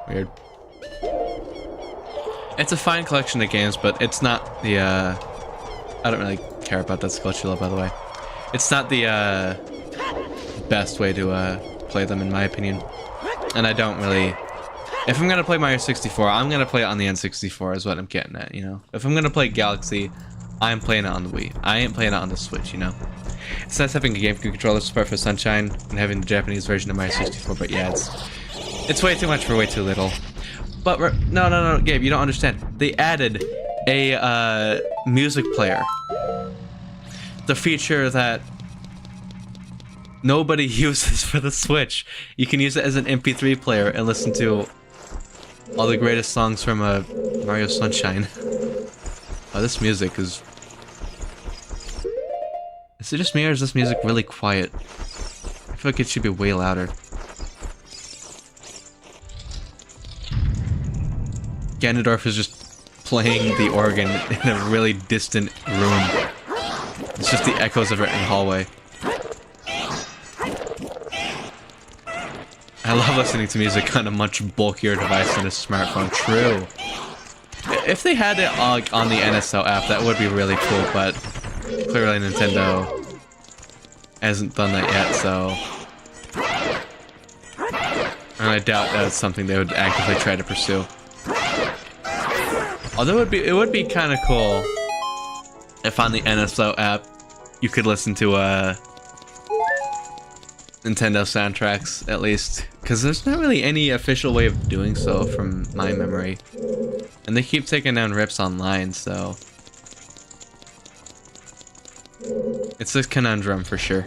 Weird. It's a fine collection of games, but it's not the, I don't really care about that Skulltula, by the way. It's not the, best way to, play them, in my opinion. And I don't really... If I'm gonna play Mario 64, I'm gonna play it on the N64, is what I'm getting at, you know? If I'm gonna play Galaxy, I'm playing it on the Wii. I ain't playing it on the Switch, you know? It's nice having a GameCube controller support for Sunshine and having the Japanese version of Mario 64, but yeah, it's way too much for way too little. But no, Gabe, you don't understand. They added a music player. The feature that nobody uses for the Switch. You can use it as an MP3 player and listen to all the greatest songs from Mario Sunshine. Oh, this music is... Is it just me or is this music really quiet? I feel like it should be way louder. Ganondorf is just playing the organ in a really distant room. It's just the echoes of it in the hallway. I love listening to music on a much bulkier device than a smartphone. True. If they had it on the NSO app, that would be really cool, but clearly Nintendo hasn't done that yet, so... And I doubt that's something they would actively try to pursue. Although it would be kind of cool if on the NSO app you could listen to Nintendo soundtracks, at least, because there's not really any official way of doing so from my memory, and they keep taking down rips online, so it's a conundrum for sure.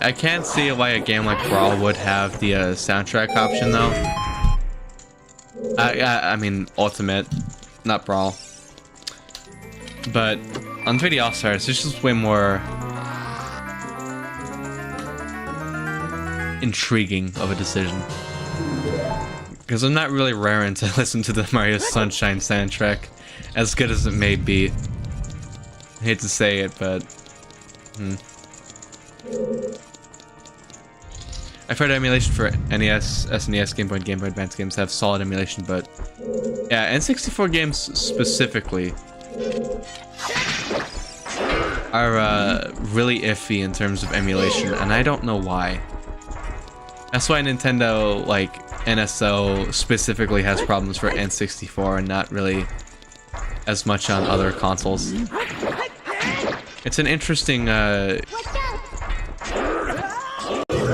I can't see why a game like Brawl would have the soundtrack option though. I mean Ultimate, not Brawl. But on 3D All-Stars, it's just way more intriguing of a decision. Because I'm not really raring to listen to the Mario Sunshine soundtrack, as good as it may be. I hate to say it, but... I've heard emulation for NES, SNES, Game Boy, and Game Boy Advance games have solid emulation, but... Yeah, N64 games specifically are really iffy in terms of emulation, and I don't know why. That's why Nintendo, like, NSO specifically has problems for N64 and not really as much on other consoles. It's an interesting,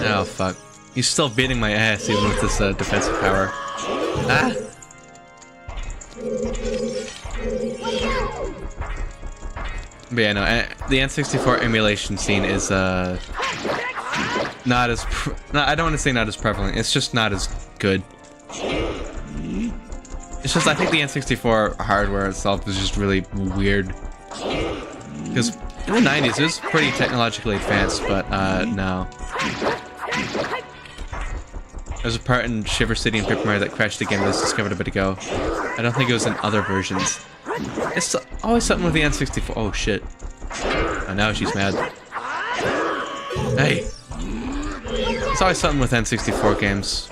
Oh, fuck. He's still beating my ass even with this defensive power. Ah! But yeah, no, the N64 emulation scene is, not as I don't want to say not as prevalent, it's just not as good. It's just, I think the N64 hardware itself is just really weird. Because in the 90s, it was pretty technologically advanced, but, no. There's a part in Shiver City and Paper Mario that crashed again that was discovered a bit ago. I don't think it was in other versions. It's always something with the N64. Oh, shit. Oh, now she's mad. Hey! It's always something with N64 games.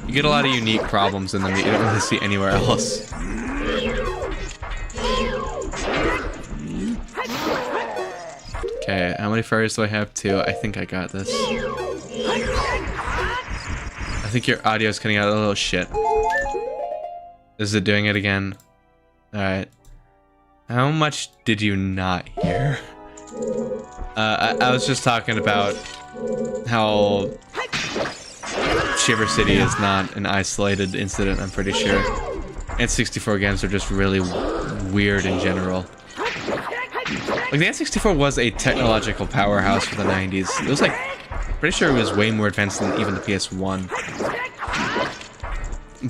You get a lot of unique problems in them that you don't really see anywhere else. Okay, how many fairies do I have? 2. I think I got this. I think your audio is cutting out a little shit. Is it doing it again? Alright. How much did you not hear? I was just talking about how Shiver City is not an isolated incident, I'm pretty sure. N64 games are just really weird in general. Like, the N64 was a technological powerhouse for the 90s. It was like, pretty sure it was way more advanced than even the PS1.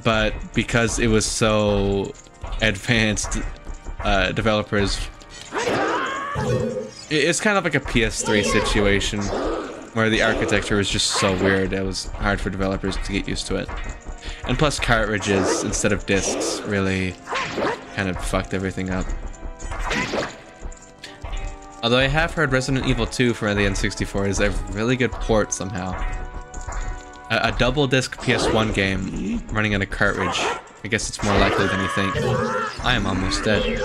But because it was so advanced, developers... It's kind of like a PS3 situation, where the architecture was just so weird, it was hard for developers to get used to it. And plus cartridges instead of discs really kind of fucked everything up. Although I have heard Resident Evil 2 for the N64 is a really good port somehow. A double disc PS1 game running on a cartridge. I guess it's more likely than you think. I am almost dead.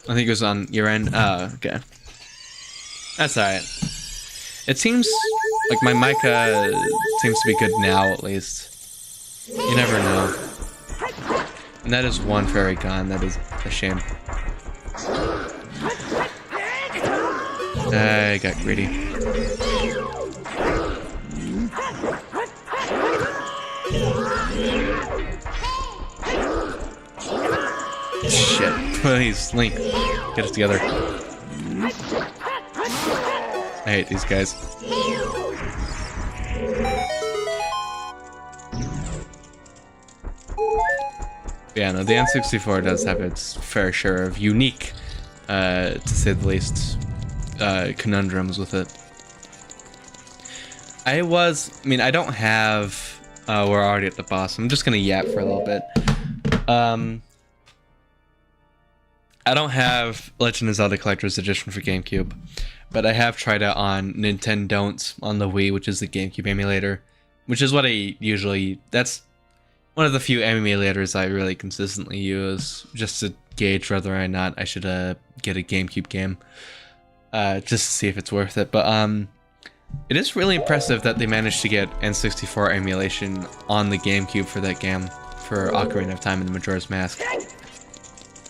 I think it was on your end. Oh, okay. That's alright. It seems like my mic seems to be good now, at least. You never know. And that is one fairy gone. That is a shame. I got greedy. Shit. Please, Link. Get it together. I hate these guys. Yeah, no, the N64 does have its fair share of unique, to say the least, conundrums with it. I don't have, we're already at the boss. I'm just gonna yap for a little bit. I don't have Legend of Zelda Collector's Edition for GameCube, but I have tried it on Nintendo on the Wii, which is the GameCube emulator, which is what I usually, that's one of the few emulators I really consistently use, just to gauge whether or not I should get a GameCube game, just to see if it's worth it. But it is really impressive that they managed to get N64 emulation on the GameCube for that game, for Ocarina of Time and Majora's Mask.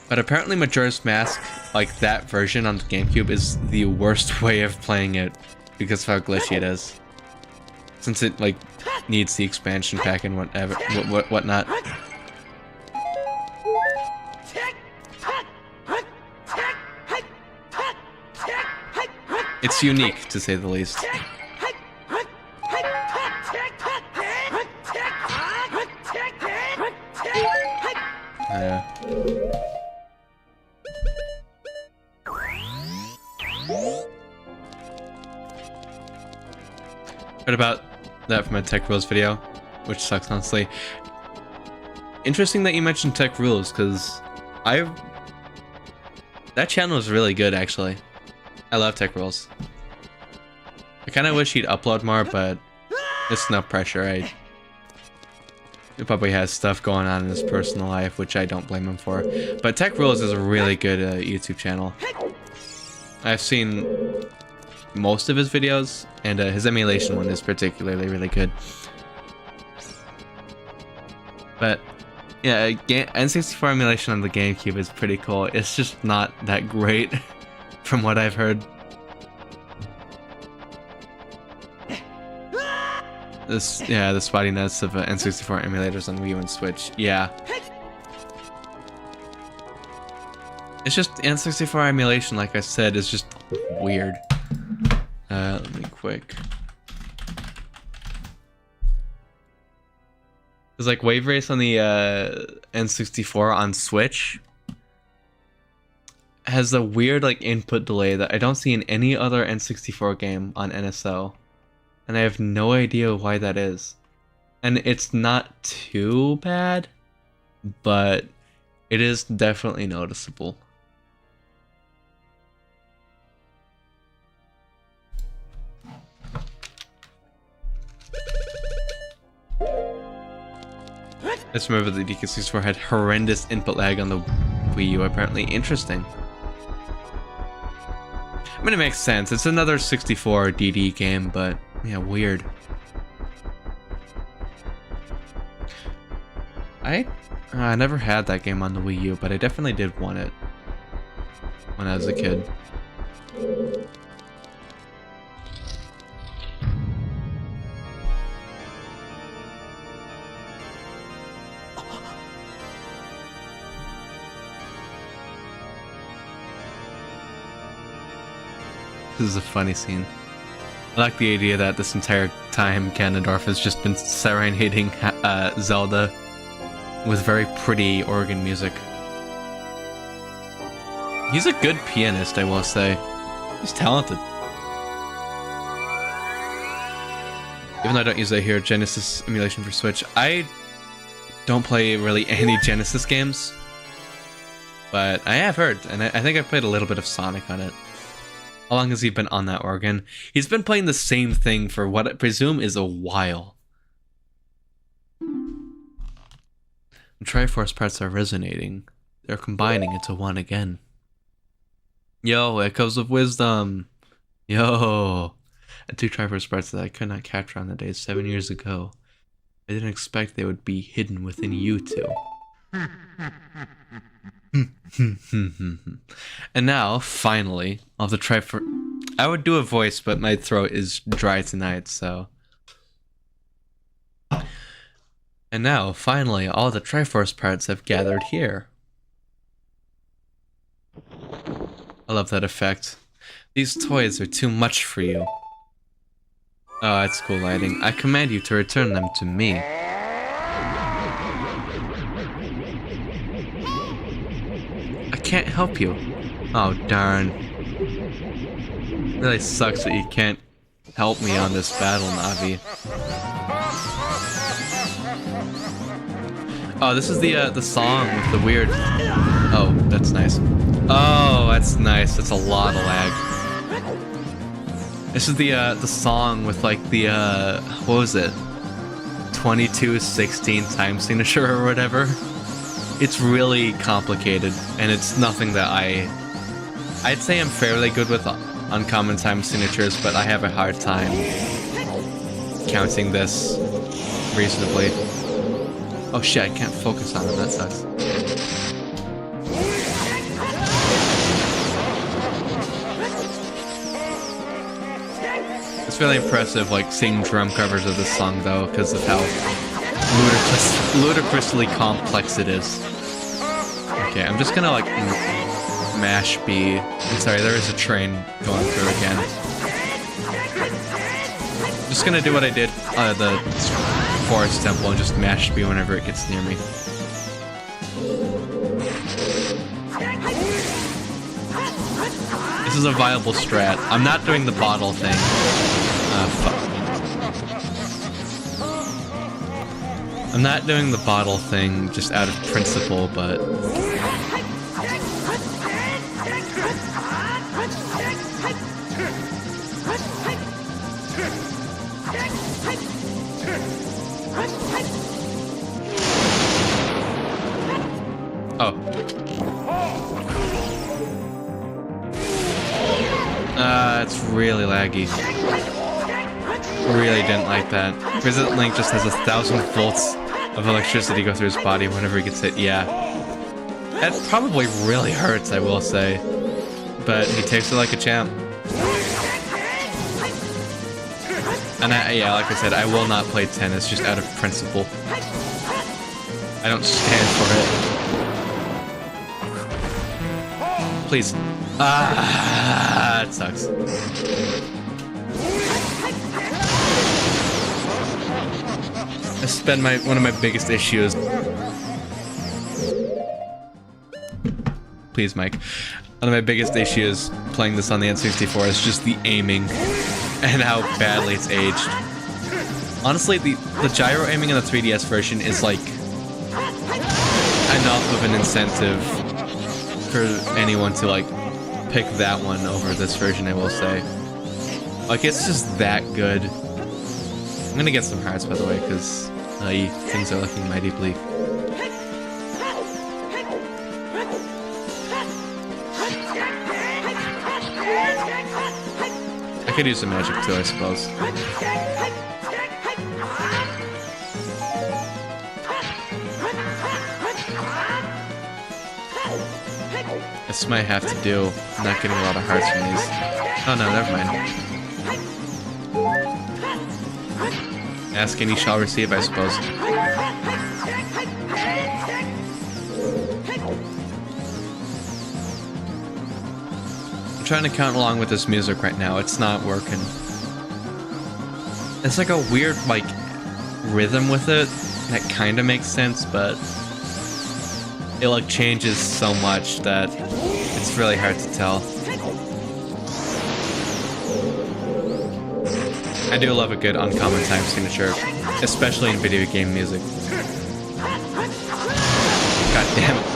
But apparently Majora's Mask, like that version on the GameCube, is the worst way of playing it because of how glitchy it is. Since it like needs the expansion pack and whatnot. It's unique, to say the least. Heard about that from a Tech Rules video, which sucks, honestly. Interesting that you mentioned Tech Rules, because that channel is really good, actually. I love Tech Rules. I kind of wish he'd upload more, but it's no pressure. He probably has stuff going on in his personal life, which I don't blame him for. But Tech Rules is a really good YouTube channel. I've seen most of his videos, and his emulation one is particularly really good. But yeah, N64 emulation on the GameCube is pretty cool. It's just not that great from what I've heard. The spottiness of N64 emulators on Wii U and Switch. Yeah. It's just N64 emulation, like I said, is just weird. Let me quick. There's like Wave Race on the N64 on Switch has a weird like input delay that I don't see in any other N64 game on NSO. And I have no idea why that is. And it's not too bad, but It is definitely noticeable. Let's remember the DK64 had horrendous input lag on the Wii U, apparently. Interesting. I mean, it makes sense. It's another 64 DD game, but yeah, weird. I never had that game on the Wii U, but I definitely did want it when I was a kid. This is a funny scene. I like the idea that this entire time Ganondorf has just been serenading Zelda with very pretty organ music. He's a good pianist, I will say. He's talented. Even though I don't use it here, Genesis emulation for Switch. I don't play really any Genesis games, but I have heard, and I think I've played a little bit of Sonic on it. How long has he been on that organ? He's been playing the same thing for what I presume is a while. The Triforce parts are resonating. They're combining into one again. Yo, echoes of wisdom. Yo. And 2 Triforce parts that I could not capture on the day 7 years ago. I didn't expect they would be hidden within you two. And now, finally, I'll have to try for... I would do a voice, but my throat is dry tonight, so... And now, finally, all the Triforce parts have gathered here. I love that effect. These toys are too much for you. Oh, that's cool lighting. I command you to return them to me. I can't help you. Oh, darn. It really sucks that you can't help me on this battle, Navi. Oh, this is the song with the weird... Oh, that's nice. Oh, that's nice. That's a lot of lag. This is the song with like the, what was it? 2216 time signature or whatever. It's really complicated, and it's nothing that I'd say I'm fairly good with uncommon time signatures, but I have a hard time counting this reasonably. Oh shit, I can't focus on it, that sucks. It's really impressive, like, seeing drum covers of this song, though, because of how ludicrously complex it is. Okay, I'm just gonna, like, mash B. I'm sorry, there is a train going through again. Just gonna do what I did the Forest Temple and just mash B whenever it gets near me. This is a viable strat. I'm not doing the bottle thing. Fuck. I'm not doing the bottle thing just out of principle, but... Oh. It's really laggy. Really didn't like that. Resident Link just has 1,000 volts of electricity go through his body whenever he gets hit. Yeah. That probably really hurts, I will say. But he takes it like a champ. And yeah, like I said, I will not play tennis just out of principle. I don't stand for it. Please. Ah, it sucks. This has been one of my biggest issues. Please, Mike. One of my biggest issues playing this on the N64 is just the aiming and how badly it's aged. Honestly, the gyro aiming in the 3DS version is like... enough of an incentive for anyone to like pick that one over this version, I will say. Like, it's just that good. I'm gonna get some hearts, by the way, because things are looking mighty bleak. I could use some magic too, I suppose. This might have to do. I'm not getting a lot of hearts from these. Oh no, never mind. Ask and you shall receive, I suppose. I'm trying to count along with this music right now. It's not working. It's like a weird, like, rhythm with it that kind of makes sense, but it, like, changes so much that it's really hard to tell. I do love a good uncommon time signature, especially in video game music. God damn it.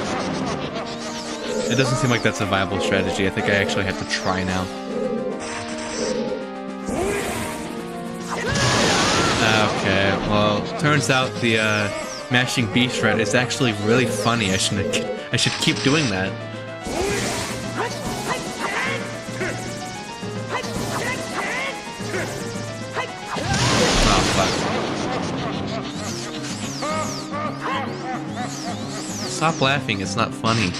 It doesn't seem like that's a viable strategy. I think I actually have to try now. Okay, well, turns out the mashing B shred is actually really funny. I should keep doing that. Oh fuck. Stop laughing, it's not funny.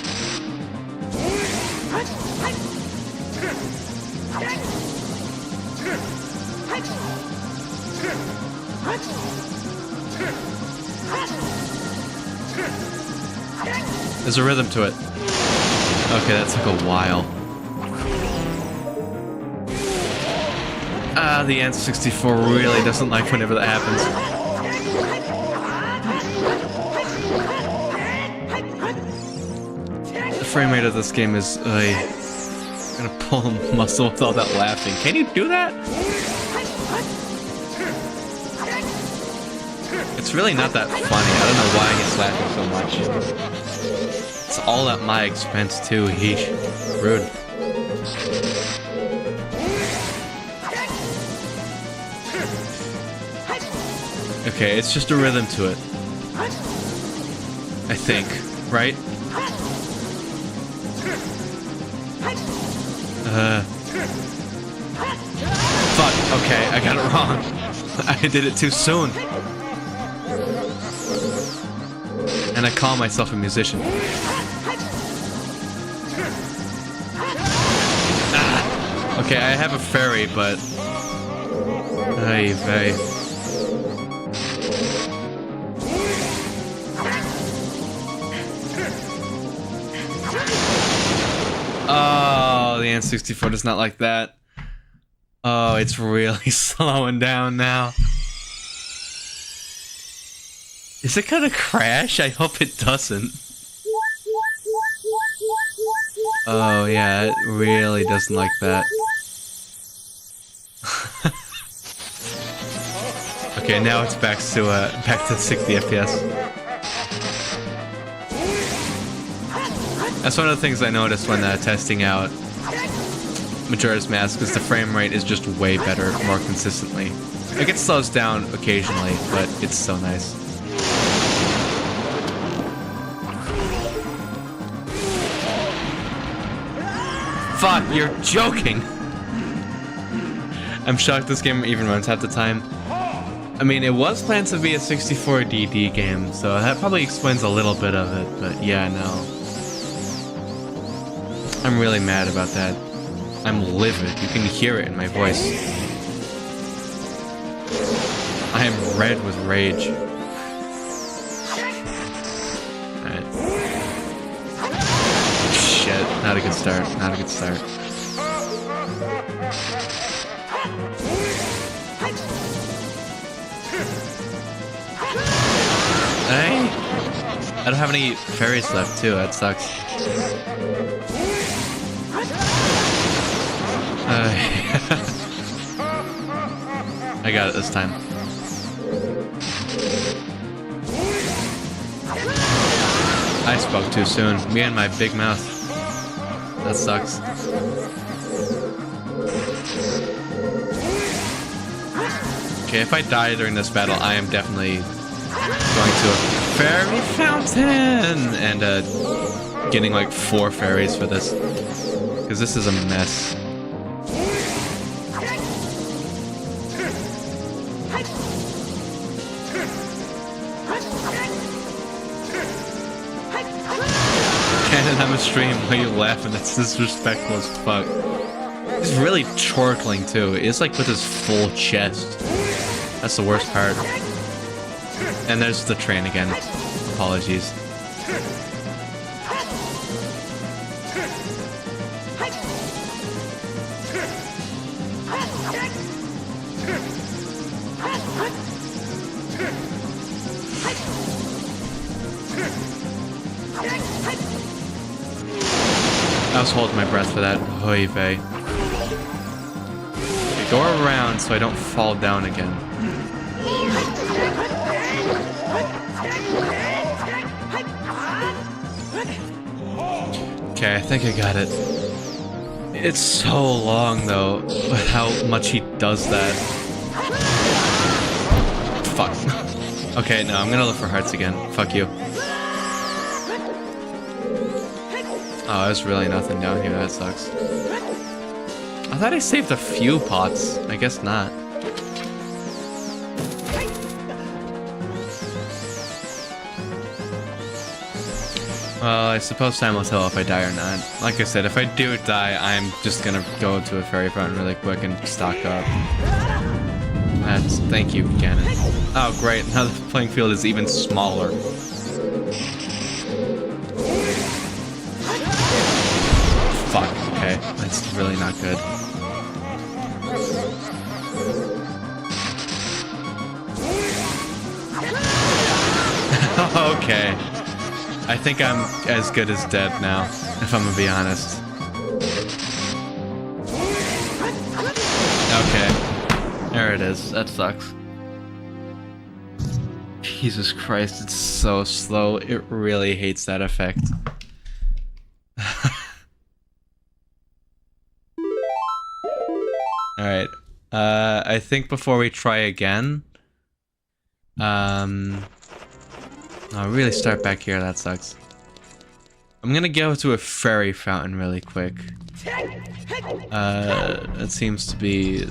There's a rhythm to it. Okay, that took a while. Ah, the N64 really doesn't like whenever that happens. The frame rate of this game is... I'm gonna pull a muscle with all that laughing. Can you do that? It's really not that funny. I don't know why he's laughing so much. It's all at my expense too. Heesh. Rude. Okay, it's just a rhythm to it. I think, right? Fuck, okay, I got it wrong. I did it too soon. And I call myself a musician. Ah, okay, I have a fairy, but... Ay, vey. Oh, the N64 does not like that. Oh, it's really slowing down now. Is it gonna crash? I hope it doesn't. Oh yeah, it really doesn't like that. Okay, now it's back to 60 FPS. That's one of the things I noticed when testing out Majora's Mask, is the frame rate is just way better, more consistently. Like, it slows down occasionally, but it's so nice. Fuck, you're joking! I'm shocked this game even runs half the time. I mean, it was planned to be a 64DD game, so that probably explains a little bit of it, but yeah, no. I'm really mad about that. I'm livid. You can hear it in my voice. I am red with rage. Alright. Shit. Not a good start. Not a good start. Hey! I don't have any fairies left, too. That sucks. I got it this time. I spoke too soon. Me and my big mouth. That sucks. Okay, if I die during this battle, I am definitely going to a fairy fountain and getting like 4 fairies for this, because this is a mess. Cannon, I'm a stream. Why are you laughing? That's disrespectful as fuck. He's really chortling too. It's like with his full chest. That's the worst part. And there's the train again. Apologies. I was holding my breath for that. Oy vey. Okay, go around so I don't fall down again. Okay, I think I got it. It's so long though, how much he does that. Fuck. Okay, no, I'm gonna look for hearts again. Fuck you. Oh, there's really nothing down here. That sucks. I thought I saved a few pots. I guess not. Well, I suppose time will tell if I die or not. Like I said, if I do die, I'm just gonna go to a fairy fountain really quick and stock up. Thank you, Cannon. Oh, great. Now the playing field is even smaller. Fuck, okay. That's really not good. Okay. I think I'm as good as dead now, if I'm gonna be honest. Okay. There it is. That sucks. Jesus Christ, it's so slow. It really hates that effect. Alright. I think before we try again... I'll really start back here, that sucks. I'm gonna go to a fairy fountain really quick. That seems to be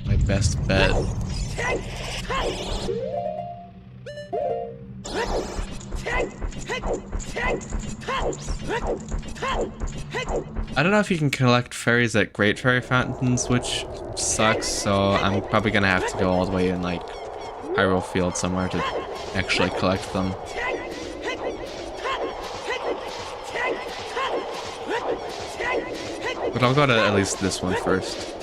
my best bet. I don't know if you can collect fairies at Great Fairy Fountains, which sucks, so I'm probably gonna have to go all the way in, like, Hyrule Field somewhere to actually collect them. But I'll go to at least this one first.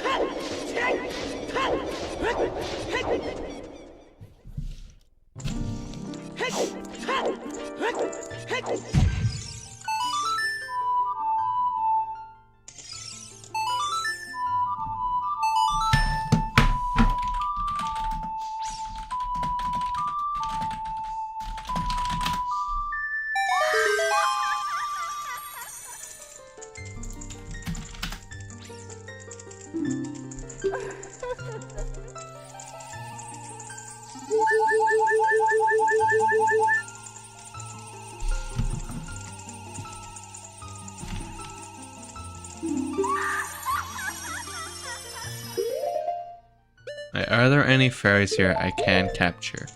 Are there any fairies here I can capture?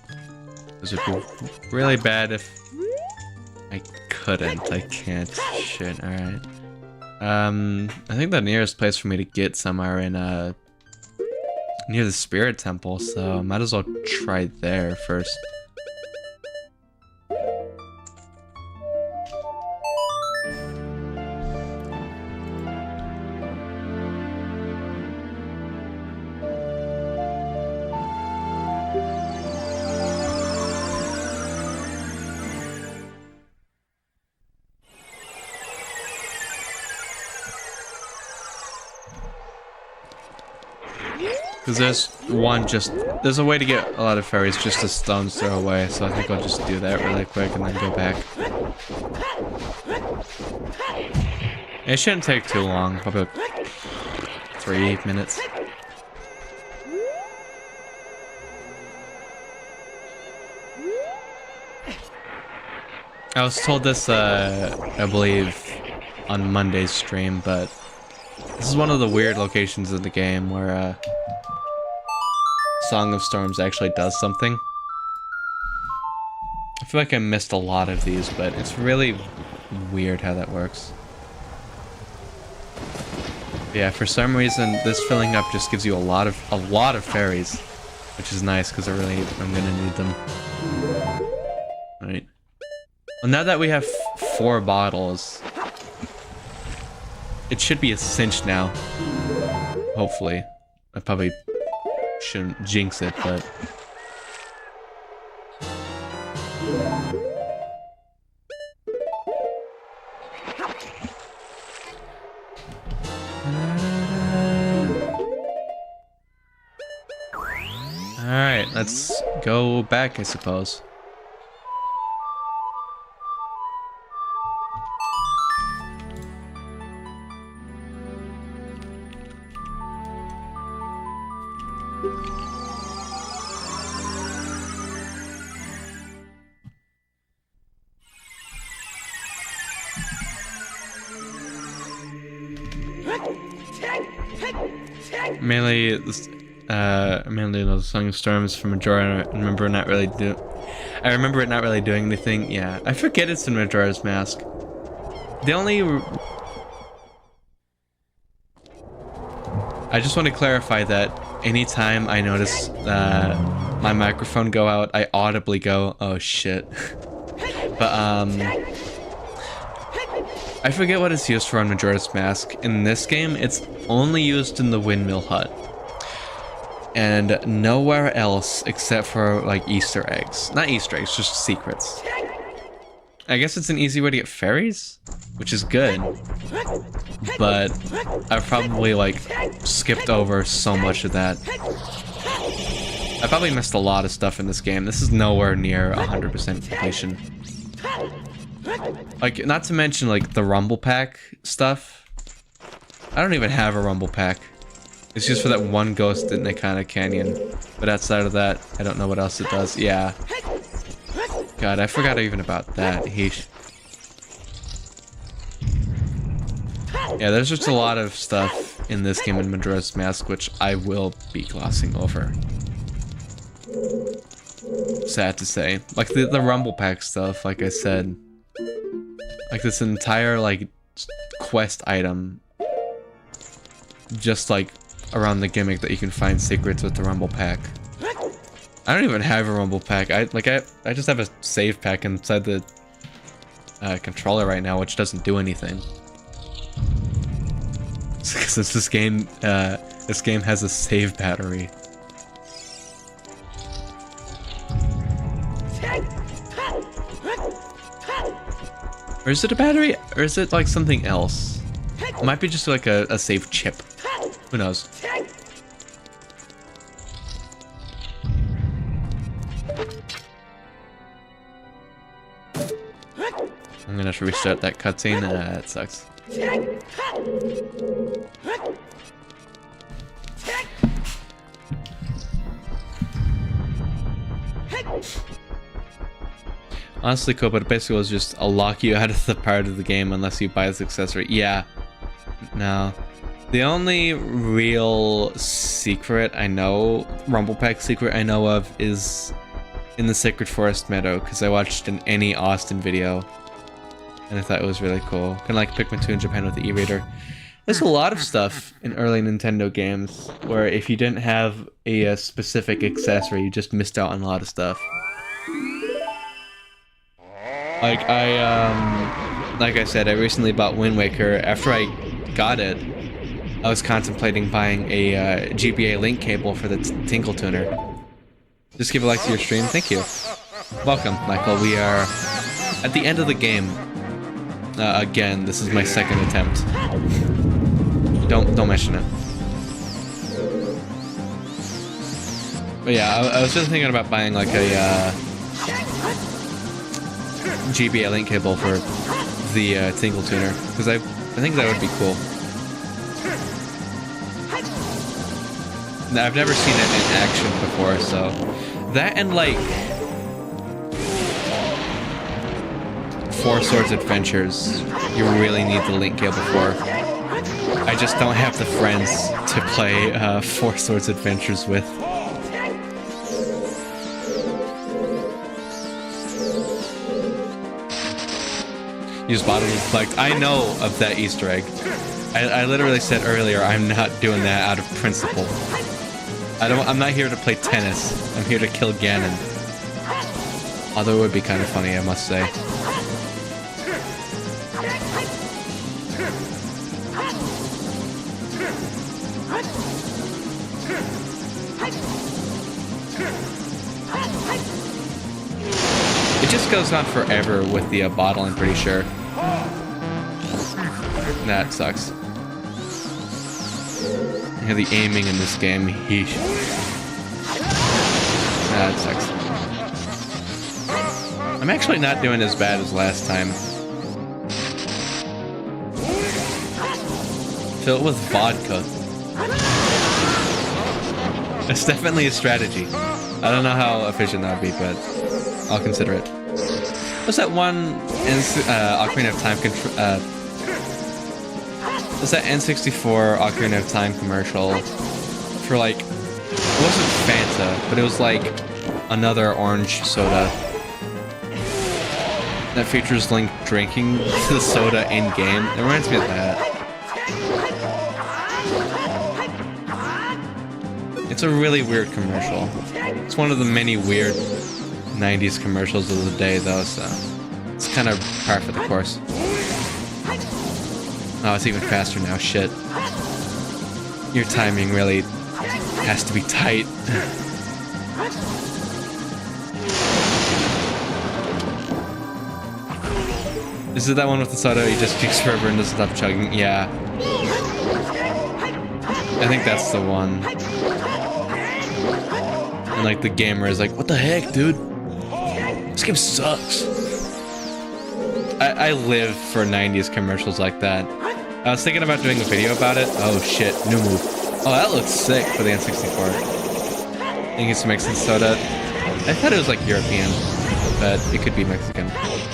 This would be really bad if I couldn't. I can't. Shit, alright. I think the nearest place for me to get some are in, near the Spirit Temple, so might as well try there first. Because there's a way to get a lot of fairies just a stone's throw away, so I think I'll just do that really quick and then go back. It shouldn't take too long, probably like 3 minutes. I was told this, I believe, on Monday's stream, but this is one of the weird locations in the game where, Song of Storms actually does something. I feel like I missed a lot of these, but it's really weird how that works. Yeah, for some reason, this filling up just gives you a lot of fairies, which is nice because I'm gonna need them. All right. Well, now that we have 4 bottles, it should be a cinch now. Hopefully. I probably shouldn't jinx it, but... Alright, let's go back, I suppose. Mainly the Song of Storms from Majora. I remember it not really doing anything. Yeah, I forget it's in Majora's Mask. I just want to clarify that anytime I notice my microphone go out, I audibly go, "Oh shit." But I forget what it's used for on Majora's Mask. In this game, it's only used in the Windmill Hut. And nowhere else except for, like, Easter eggs. Not Easter eggs, just secrets. I guess it's an easy way to get fairies, which is good. But I've probably, like, skipped over so much of that. I probably missed a lot of stuff in this game. This is nowhere near 100% completion. Like, not to mention, like, the Rumble Pack stuff. I don't even have a Rumble Pack. It's just for that one ghost in the kind of canyon. But outside of that, I don't know what else it does. Yeah. God, I forgot even about that. Heesh. Yeah, there's just a lot of stuff in this game in Majora's Mask, which I will be glossing over. Sad to say. Like, the Rumble Pack stuff, like I said. Like, this entire, like, quest item. Just, like, around the gimmick that you can find secrets with the Rumble Pack. I don't even have a Rumble Pack. I just have a save pack inside the controller right now, which doesn't do anything. Since this game has a save battery. Or is it a battery? Or is it like something else? It might be just like a save chip. Who knows? I'm gonna have to restart that cutscene. That sucks. Honestly, cool, but it basically was just I'll lock you out of the part of the game unless you buy this accessory. Yeah. No. The only real secret I know, Rumble Pack secret I know of, is in the Sacred Forest Meadow, because I watched an Annie Austin video, and I thought it was really cool. Kind of like Pikmin 2 in Japan with the e-reader. There's a lot of stuff in early Nintendo games where if you didn't have a specific accessory, you just missed out on a lot of stuff. Like I said, I recently bought Wind Waker. After I got it, I was contemplating buying a GBA link cable for the Tinkle Tuner. Just give a like to your stream. Thank you. Welcome, Michael. We are at the end of the game. Again, this is my second attempt. Don't mention it. But yeah, I was just thinking about buying like a GBA link cable for the Tingle Tuner, because I think that would be cool. I've never seen it in action before, so that and like Four Swords Adventures, you really need the link cable for. I just don't have the friends to play Four Swords Adventures with. Use bottom to collect. I know of that Easter egg. I literally said earlier I'm not doing that out of principle. I'm not here to play tennis. I'm here to kill Ganon. Although it would be kind of funny, I must say. It just goes on forever with the bottle, I'm pretty sure. That sucks. Yeah, the aiming in this game, yeesh. That sucks. I'm actually not doing as bad as last time. Fill it with vodka. It's definitely a strategy. I don't know how efficient that would be, but I'll consider it. What's that one Ocarina of Time what's that N64 Ocarina of Time commercial for like, it wasn't Fanta, but it was like another orange soda that features Link drinking the soda in game. It reminds me of that. It's a really weird commercial. It's one of the many weird 90s commercials of the day, though, so it's kind of par for the course. Oh, it's even faster now, shit. Your timing really has to be tight. Is it that one with the soda you just drinks forever and doesn't stop chugging? Yeah. I think that's the one. And like the gamer is like, what the heck, dude? This game sucks. I live for 90s commercials like that. I was thinking about doing a video about it. Oh shit, new move. Oh, that looks sick for the N64. I think it's Mexican soda. I thought it was like European, but it could be Mexican.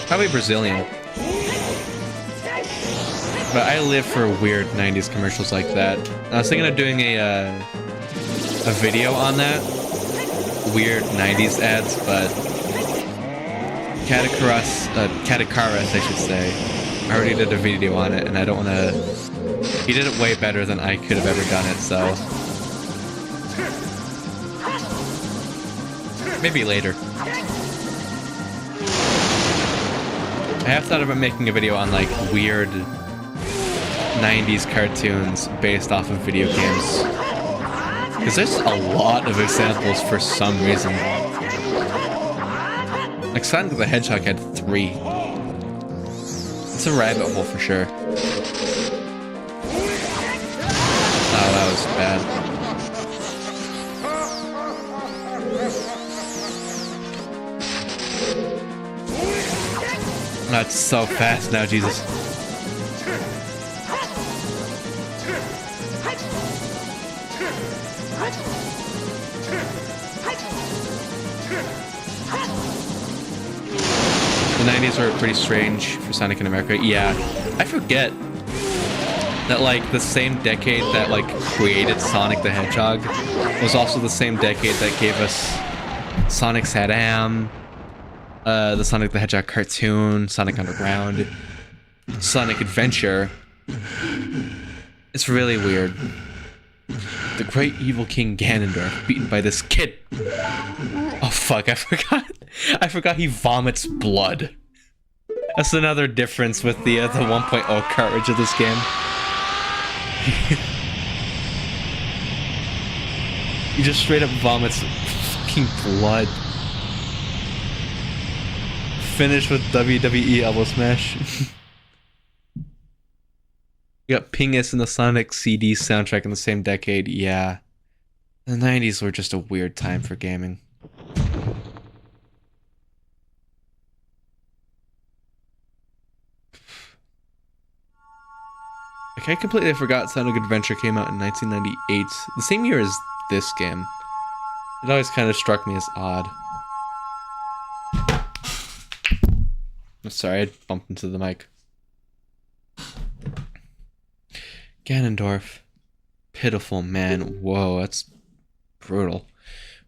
Probably Brazilian. But I live for weird 90s commercials like that. I was thinking of doing a video on that. Weird 90s ads, but Catakaris, I should say. I already did a video on it, and I don't want to... He did it way better than I could have ever done it, so... Maybe later. I have thought about making a video on, like, weird 90s cartoons based off of video games. Because there's a lot of examples for some reason. Like, Sonic the Hedgehog had 3. It's a rabbit hole for sure. Oh, that was bad. That's so fast now, Jesus. The 90s were pretty strange for Sonic in America. Yeah, I forget that, like, the same decade that, like, created Sonic the Hedgehog was also the same decade that gave us Sonic Saddam, the Sonic the Hedgehog cartoon, Sonic Underground, Sonic Adventure. It's really weird. The great evil King Ganondorf, beaten by this kid. Oh fuck, I forgot he vomits blood. That's another difference with the 1.0 cartridge of this game. He just straight up vomits fucking blood. Finish with WWE elbow smash. You got Pingus and the Sonic CD soundtrack in the same decade, yeah. The 90s were just a weird time for gaming. Like, I completely forgot Sonic Adventure came out in 1998, the same year as this game. It always kind of struck me as odd. I'm sorry, I bumped into the mic. Ganondorf. Pitiful man. Whoa, that's brutal.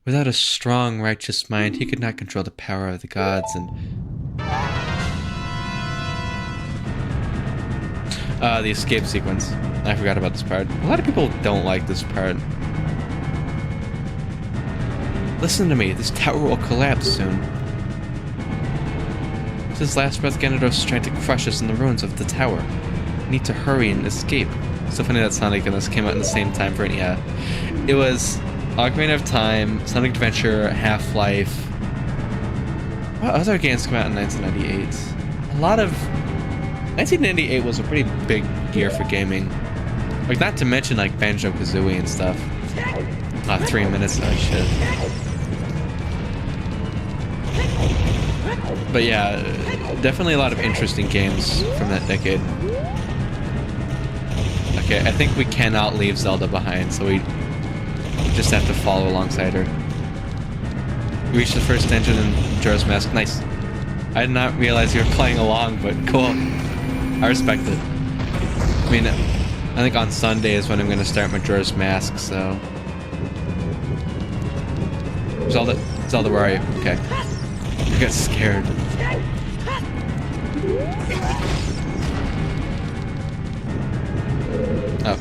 Without a strong, righteous mind, he could not control the power of the gods and... the escape sequence. I forgot about this part. A lot of people don't like this part. Listen to me, this tower will collapse soon. With his last breath, Ganondorf is trying to crush us in the ruins of the tower. We need to hurry and escape. So funny that Sonic and this came out in the same time for it. Yeah. It was Ocarina of Time, Sonic Adventure, Half-Life. What other games came out in 1998? A lot of... 1998 was a pretty big year for gaming. Like, not to mention, like, Banjo-Kazooie and stuff. 3 minutes, oh shit. But yeah, definitely a lot of interesting games from that decade. Okay, I think we cannot leave Zelda behind, so we just have to follow alongside her. We reached the first dungeon in Majora's Mask. Nice. I did not realize you were playing along, but cool. I respect it. I mean, I think on Sunday is when I'm going to start Majora's Mask, so... Zelda, where are you? Okay. I got scared. Oh.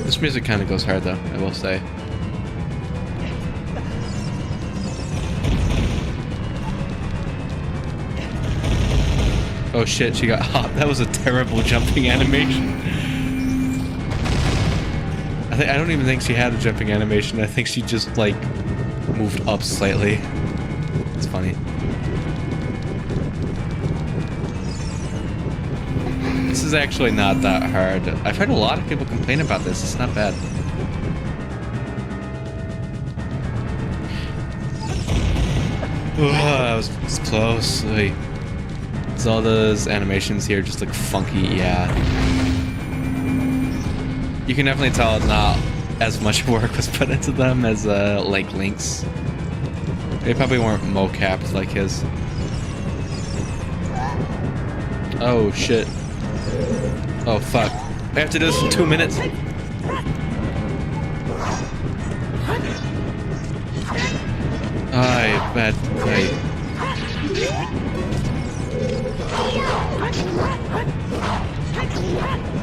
This music kind of goes hard, though, I will say. Oh shit, she got hot. That was a terrible jumping animation. I don't even think she had a jumping animation. I think she just, like, moved up slightly. It's funny. This is actually not that hard. I've heard a lot of people complain about this. It's not bad. That was close. Like, Zelda's animations here just look funky, yeah. You can definitely tell not as much work was put into them as, like, Link's. They probably weren't mo-capped like his. Oh, shit. Oh, fuck. I have to do this in 2 minutes.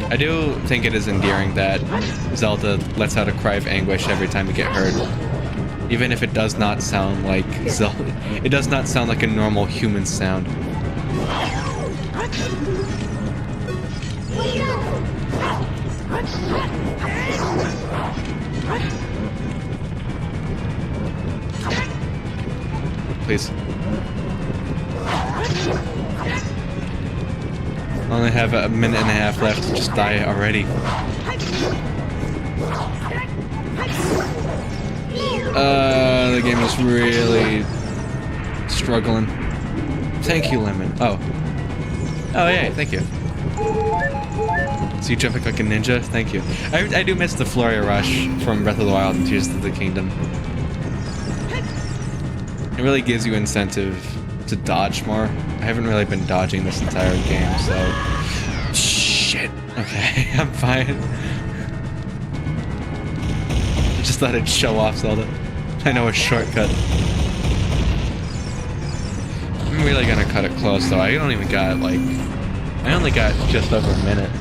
I do think it is endearing that Zelda lets out a cry of anguish every time we get hurt. Even if it does not sound like Zelda. It does not sound like a normal human sound. Please. I only have a minute and a half left to just die already. The game is really struggling. Thank you, Lemon. Oh. Oh, yeah, thank you. So you jumping like a ninja? Thank you. I do miss the Flurry Rush from Breath of the Wild and Tears of the Kingdom. It really gives you incentive to dodge more. I haven't really been dodging this entire game, so... Shit. Okay, I'm fine. I just thought I'd show off Zelda. I know a shortcut. I'm really gonna cut it close, though. I don't even got, like... I only got just over a minute.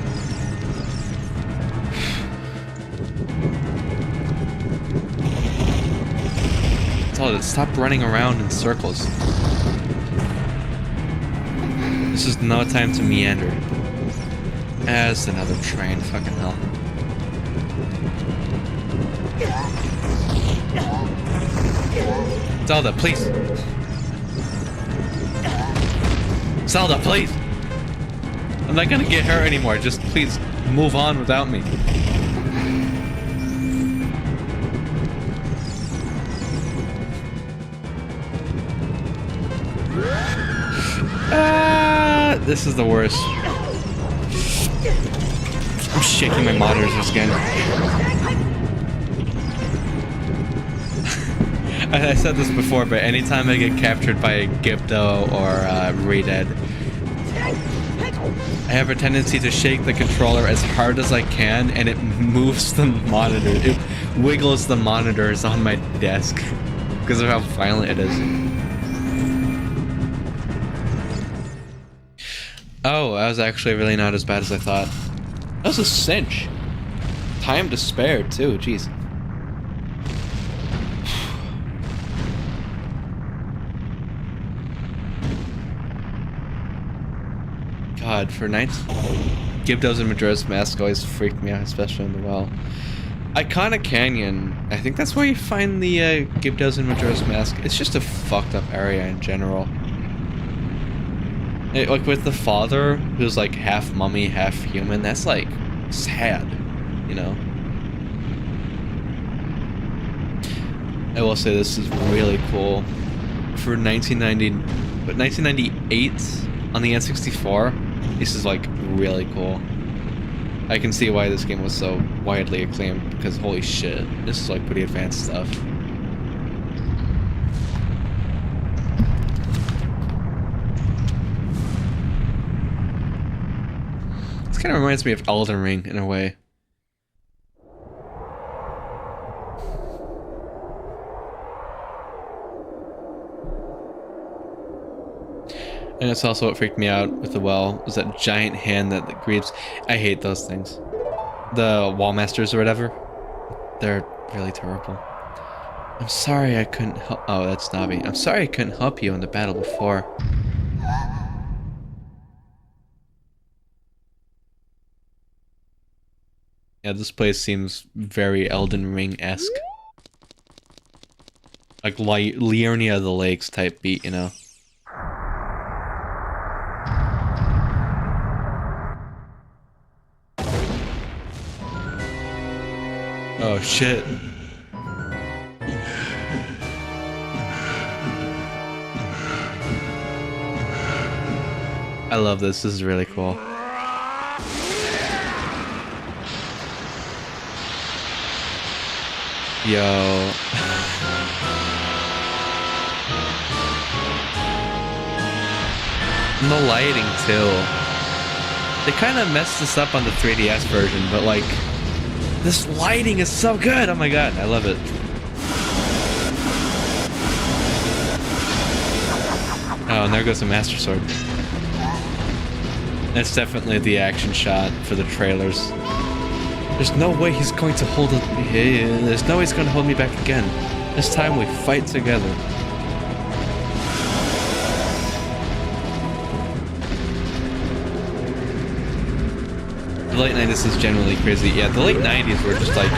Stop running around in circles. This is no time to meander. As another train, fucking hell. Zelda, please. Zelda, please. I'm not gonna get her anymore, just please. move on without me. This is the worst. I'm shaking my monitors again. I said this before, but anytime I get captured by a Gypto or Redead, I have a tendency to shake the controller as hard as I can, and it moves the monitor. It wiggles the monitors on my desk because of how violent it is. Oh, that was actually really not as bad as I thought. That was a cinch. Time to spare, too. Jeez. God, for nights, Gyptos and Majora's Mask always freak me out, especially in the well. Iconic Canyon. I think that's where you find the Gyptos and Majora's Mask. It's just a fucked up area in general. Like with the father, who's like half mummy, half human, that's like sad, you know? I will say this is really cool. For 1998 on the N64, this is like really cool. I can see why this game was so widely acclaimed, because holy shit, this is like pretty advanced stuff. Kind of reminds me of Elden Ring in a way. And it's also what freaked me out with the well, was that giant hand that grieves. I hate those things. The wall masters or whatever. They're really terrible. I'm sorry I couldn't help. Oh, that's Navi. I'm sorry I couldn't help you in the battle before. Yeah, this place seems very Elden Ring-esque. Like Liurnia of the Lakes type beat, you know? Oh shit. I love this, this is really cool. Yo. And the lighting too. They kind of messed this up on the 3DS version, but like, this lighting is so good. Oh my god, I love it. Oh, and there goes the Master Sword. That's definitely the action shot for the trailers. There's no way he's going to hold it. There's no way he's going to hold me back again. This time we fight together. The late 90s is generally crazy. Yeah, the late 90s were just like...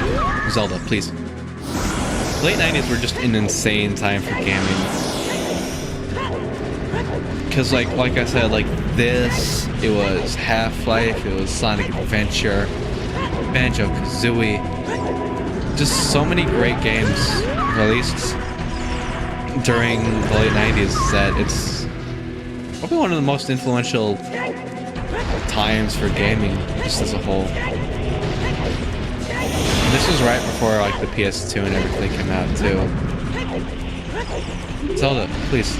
Zelda, please. The late 90s were just an insane time for gaming. Because like I said, like this, it was Half-Life, it was Sonic Adventure, Banjo-Kazooie, just so many great games released during the late 90s that it's probably one of the most influential times for gaming, just as a whole. And this was right before like the PS2 and everything came out too. Zelda, please.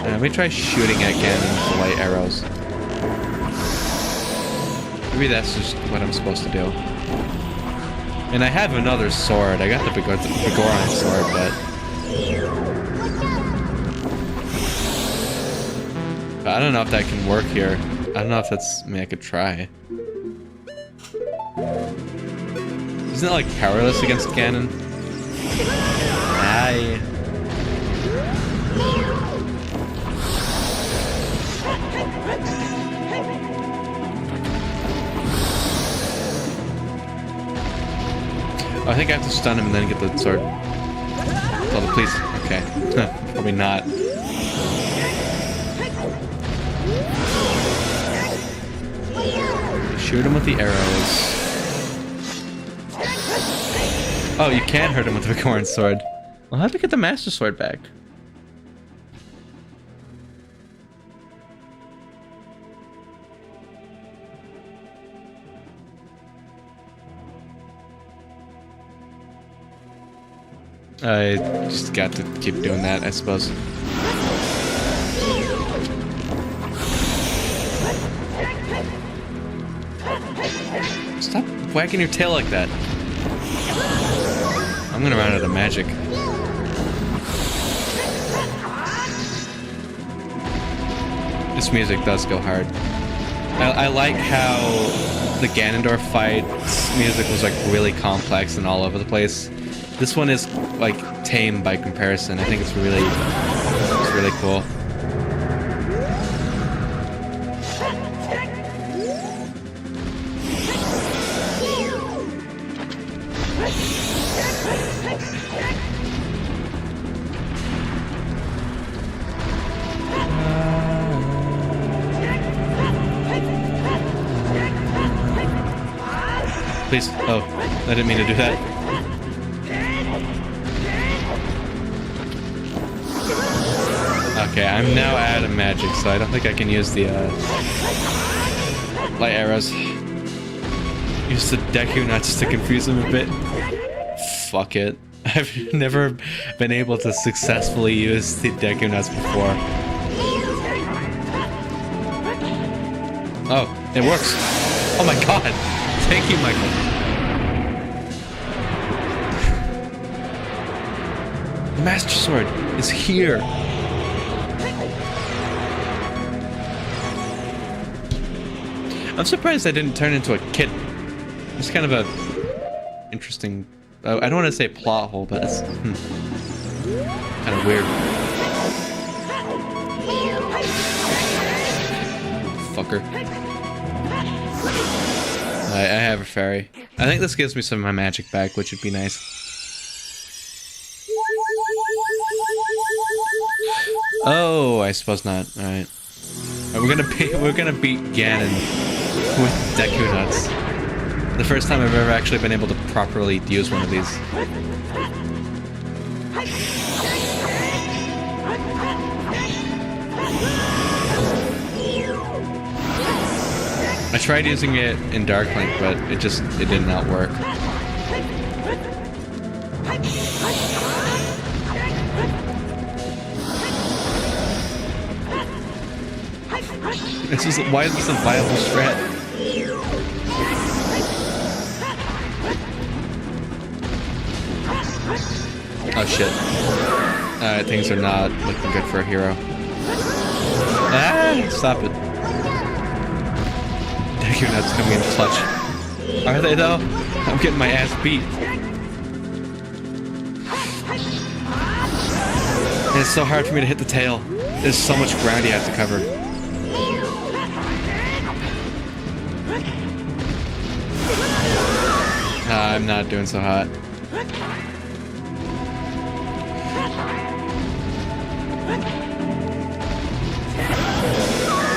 Let me try shooting at Ganon with the light arrows. Maybe that's just what I'm supposed to do. And I have another sword. I got the Bigoron sword, but I don't know if that can work here. I don't know if that's... I mean, I could try. Isn't it like powerless against Ganon? Aye. Oh, I think I have to stun him and then get the sword. Oh, please. Okay. Probably not. Shoot him with the arrows. Oh, you can hurt him with the Bighorn sword. Well, how do we get the Master Sword back? I just got to keep doing that, I suppose. Stop whacking your tail like that. I'm gonna run out of magic. This music does go hard. I like how the Ganondorf fight music was like really complex and all over the place. This one is like tame by comparison. I think it's really cool. Please. Oh, I didn't mean to do that. Okay, I'm now out of magic, so I don't think I can use the light arrows. Use the Deku Nuts to confuse him a bit. Fuck it. I've never been able to successfully use the Deku Nuts before. Oh, it works. Oh my god. Thank you, Michael. The Master Sword is here. I'm surprised I didn't turn into a kitten. It's kind of a interesting... I don't want to say plot hole, but it's kind of weird. Fucker. I have a fairy. I think this gives me some of my magic back, which would be nice. Oh, I suppose not. All right. We're gonna beat Ganon with Deku Nuts. The first time I've ever actually been able to properly use one of these. I tried using it in Dark Link, but it did not work. Why is this a viable strat? Oh shit. Things are not looking good for a hero. Ah! Stop it. Deku Nuts coming in clutch. Are they though? I'm getting my ass beat. And it's so hard for me to hit the tail. There's so much ground you have to cover. I'm not doing so hot.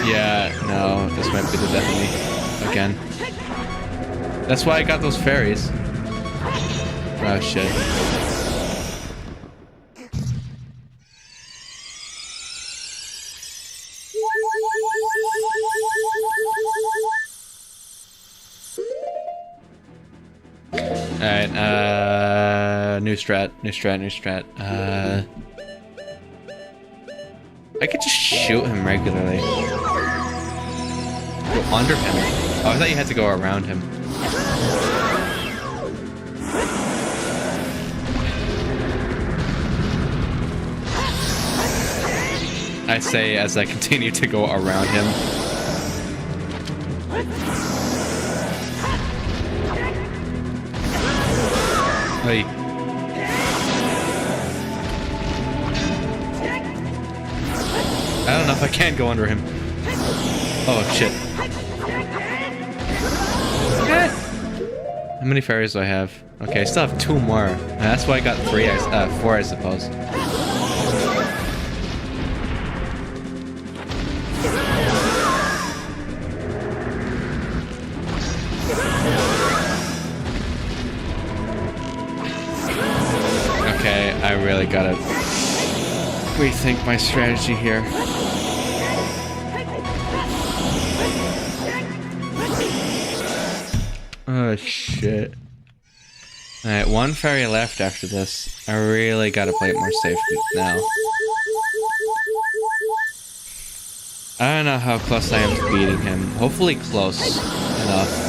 Yeah, no, this might be the death of me. Again. That's why I got those fairies. Oh shit. Alright, new strat. I could just shoot him regularly. Go under him. Oh, I thought you had to go around him. I say as I continue to go around him. Hey. I don't know if I can go under him. Oh shit. How many fairies do I have? Okay, I still have 2 more. And that's why I got 4, I suppose. I really gotta rethink my strategy here. Oh shit. Alright, one fairy left after this. I really gotta play it more safe now. I don't know how close I am to beating him. Hopefully close enough.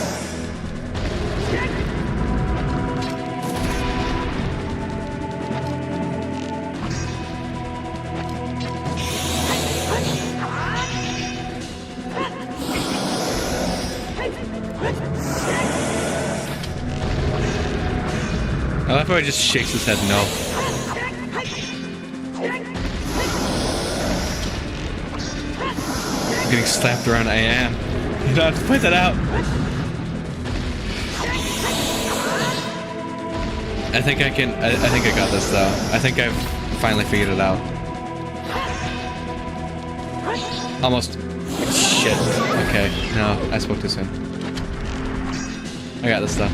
I love how he just shakes his head no. I'm getting slapped around. I am. You don't have to point that out. I think I can. I think I got this though. I think I've finally figured it out. Almost. Shit. Okay. No, I spoke too soon. I got this though.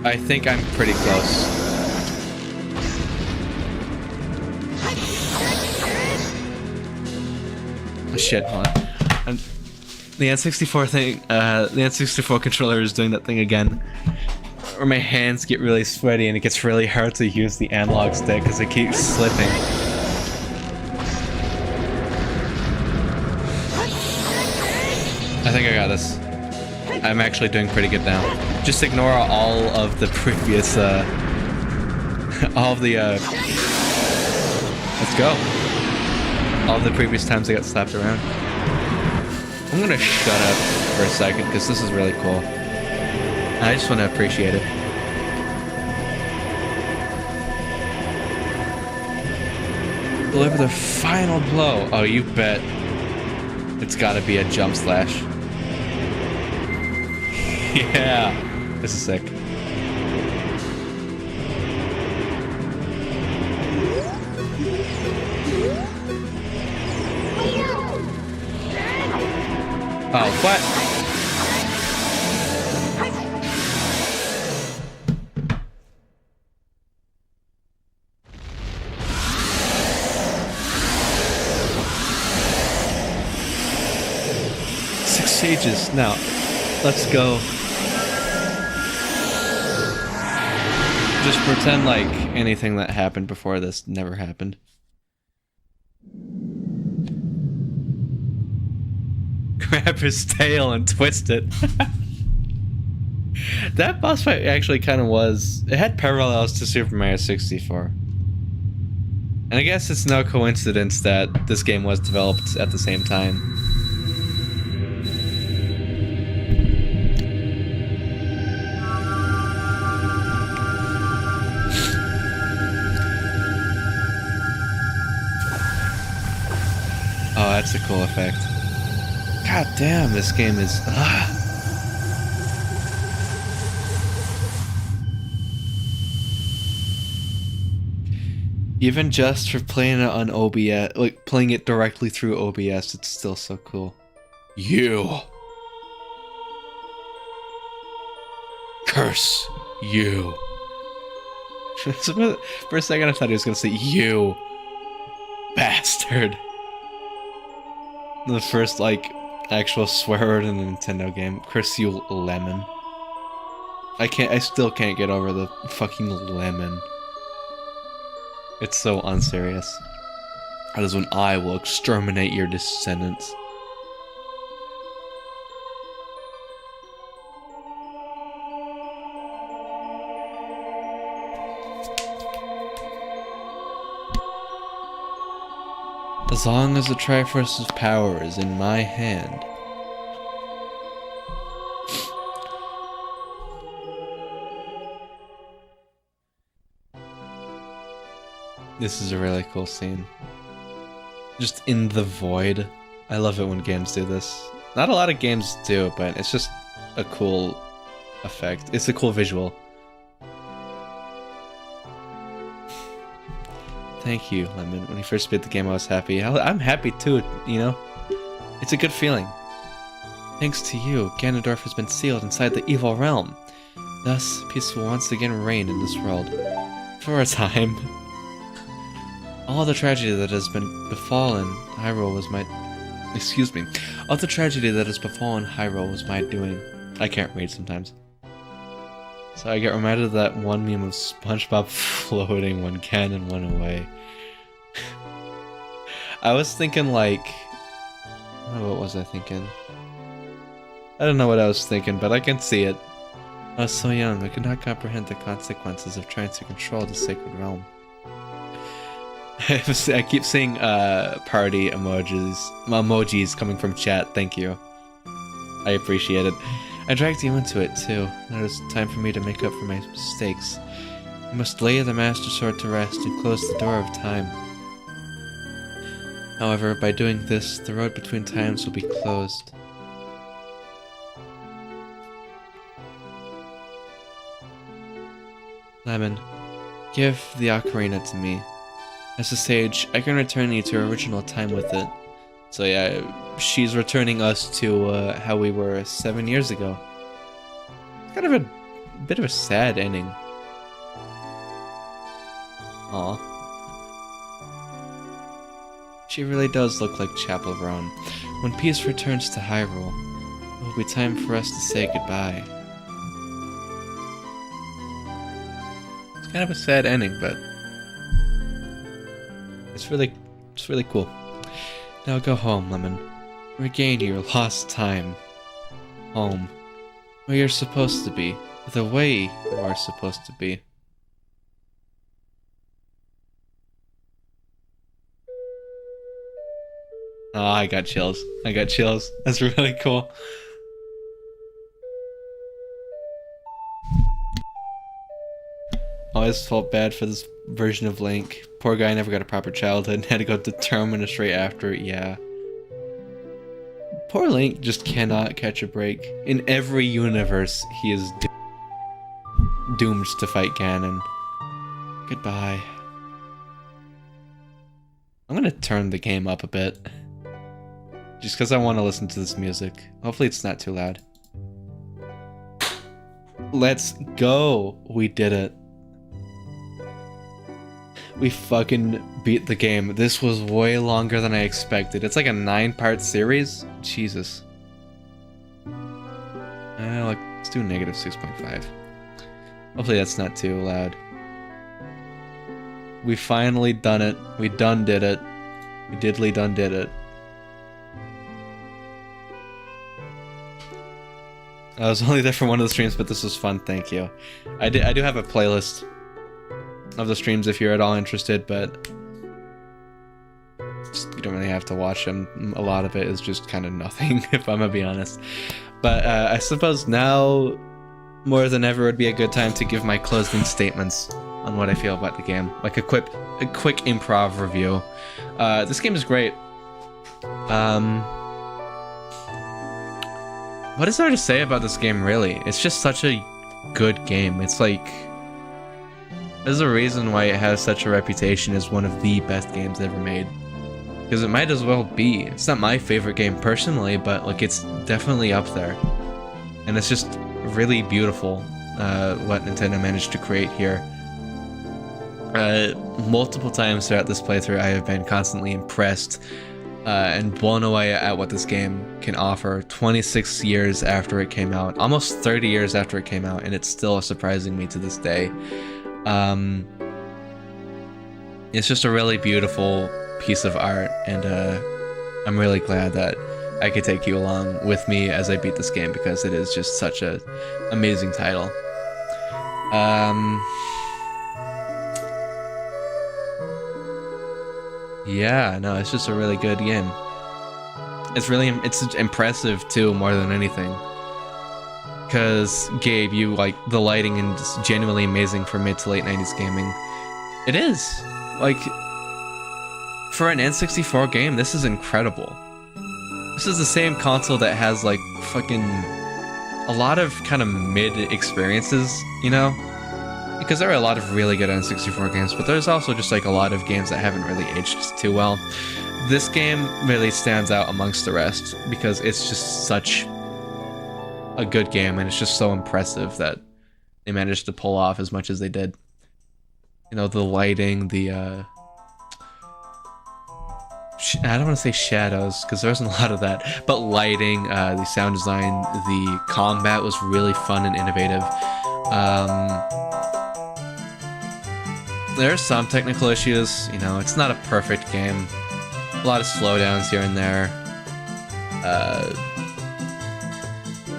I think I'm pretty close. Oh, shit, hold on. And the N64 thing, the N64 controller is doing that thing again. Where my hands get really sweaty and it gets really hard to use the analog stick because it keeps slipping. I think I got this. I'm actually doing pretty good now. Just ignore all of the previous, all of the, let's go. All of the previous times I got slapped around. I'm gonna shut up for a second, because this is really cool. I just want to appreciate it. Deliver the final blow. Oh, you bet. It's gotta be a jump slash. Yeah, this is sick. Oh, what? Six stages. Now, let's go. Just pretend like anything that happened before this never happened. Grab his tail and twist it. That boss fight actually kind of was... It had parallels to Super Mario 64. And I guess it's no coincidence that this game was developed at the same time. Oh, that's a cool effect. God damn, this game is... Even just for playing it on OBS, like playing it directly through OBS, it's still so cool. You. Curse you. For a second I thought he was gonna say, you bastard. The first, like, actual swear word in a Nintendo game. Curse you, lemon. I still can't get over the fucking lemon. It's so unserious. That is when I will exterminate your descendants. As long as the Triforce's power is in my hand. This is a really cool scene. Just in the void. I love it when games do this. Not a lot of games do, but it's just a cool effect. It's a cool visual. Thank you, Lemon. When you first beat the game, I was happy. I'm happy too, you know? It's a good feeling. Thanks to you, Ganondorf has been sealed inside the evil realm. Thus, peace will once again reign in this world. For a time. All the tragedy that has been befallen Hyrule was my... Excuse me. All the tragedy that has befallen Hyrule was my doing. I can't read sometimes. So I get reminded of that one meme of SpongeBob floating when Ganon went away. I was thinking like... Oh, what was I thinking? I don't know what I was thinking, but I can see it. I was so young, I could not comprehend the consequences of trying to control the sacred realm. I keep seeing party emojis coming from chat, thank you. I appreciate it. I dragged you into it too. Now it is time for me to make up for my mistakes. I must lay the Master Sword to rest and close the door of time. However, by doing this, the road between times will be closed. Lemon, give the Ocarina to me. As a sage, I can return you to original time with it. So yeah, she's returning us to how we were 7 years ago. It's kind of a bit of a sad ending. Aw. She really does look like Chapel Roan. When peace returns to Hyrule, it will be time for us to say goodbye. It's kind of a sad ending, but it's really cool. Now go home, Lemon. Regain your lost time. Home. Where you're supposed to be. The way you are supposed to be. Oh, I got chills. I got chills. That's really cool. Always felt bad for this version of Link. Poor guy never got a proper childhood and had to go to Terminus straight after it, yeah. Poor Link just cannot catch a break. In every universe, he is doomed to fight Ganon. Goodbye. I'm gonna turn the game up a bit. Just because I want to listen to this music. Hopefully it's not too loud. Let's go! We did it. We fucking beat the game. This was way longer than I expected. It's like a 9-part series? Jesus. Let's do negative 6.5. Hopefully that's not too loud. We finally done it. We done did it. We diddly done did it. I was only there for one of the streams, but this was fun, thank you. I do have a playlist of the streams if you're at all interested, but you don't really have to watch them. A lot of it is just kind of nothing, if I'm gonna be honest. But I suppose now, more than ever, would be a good time to give my closing statements on what I feel about the game. Like a quick improv review. This game is great. What is there to say about this game, really? It's just such a good game. It's like... There's a reason why it has such a reputation as one of the best games ever made. Because it might as well be. It's not my favorite game personally, but like it's definitely up there. And it's just really beautiful what Nintendo managed to create here. Multiple times throughout this playthrough I have been constantly impressed and blown away at what this game can offer 26 years after it came out, almost 30 years after it came out, and it's still surprising me to this day. It's just a really beautiful piece of art, and I'm really glad that I could take you along with me as I beat this game, because it is just such an amazing title. Yeah, no, it's just a really good game. It's impressive too, more than anything. Because Gabe, you like the lighting and just genuinely amazing for mid to late 90s gaming. It is like for an N64 game, this is incredible. This is the same console that has like fucking a lot of kind of mid experiences, you know? Because there are a lot of really good N64 games, but there's also just like a lot of games that haven't really aged too well. This game really stands out amongst the rest because it's just such a good game, and it's just so impressive that they managed to pull off as much as they did. You know, the lighting, the I don't want to say shadows because there wasn't a lot of that, but lighting, the sound design, the combat was really fun and innovative. There are some technical issues, you know, it's not a perfect game. A lot of slowdowns here and there.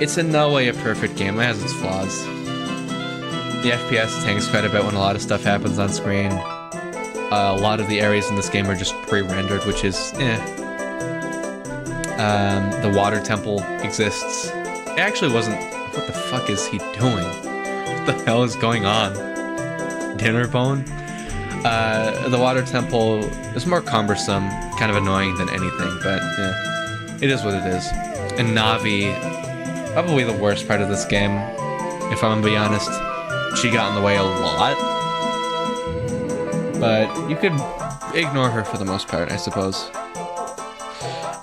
It's in no way a perfect game, it has its flaws. The FPS tanks quite a bit when a lot of stuff happens on screen. A lot of the areas in this game are just pre-rendered, which is, the water temple exists. It actually wasn't... What the fuck is he doing? What the hell is going on? Dinner bone? The water temple is more cumbersome, kind of annoying than anything, but yeah, it is what it is. And Navi, probably the worst part of this game, if I'm gonna be honest. She got in the way a lot, but you could ignore her for the most part, I suppose.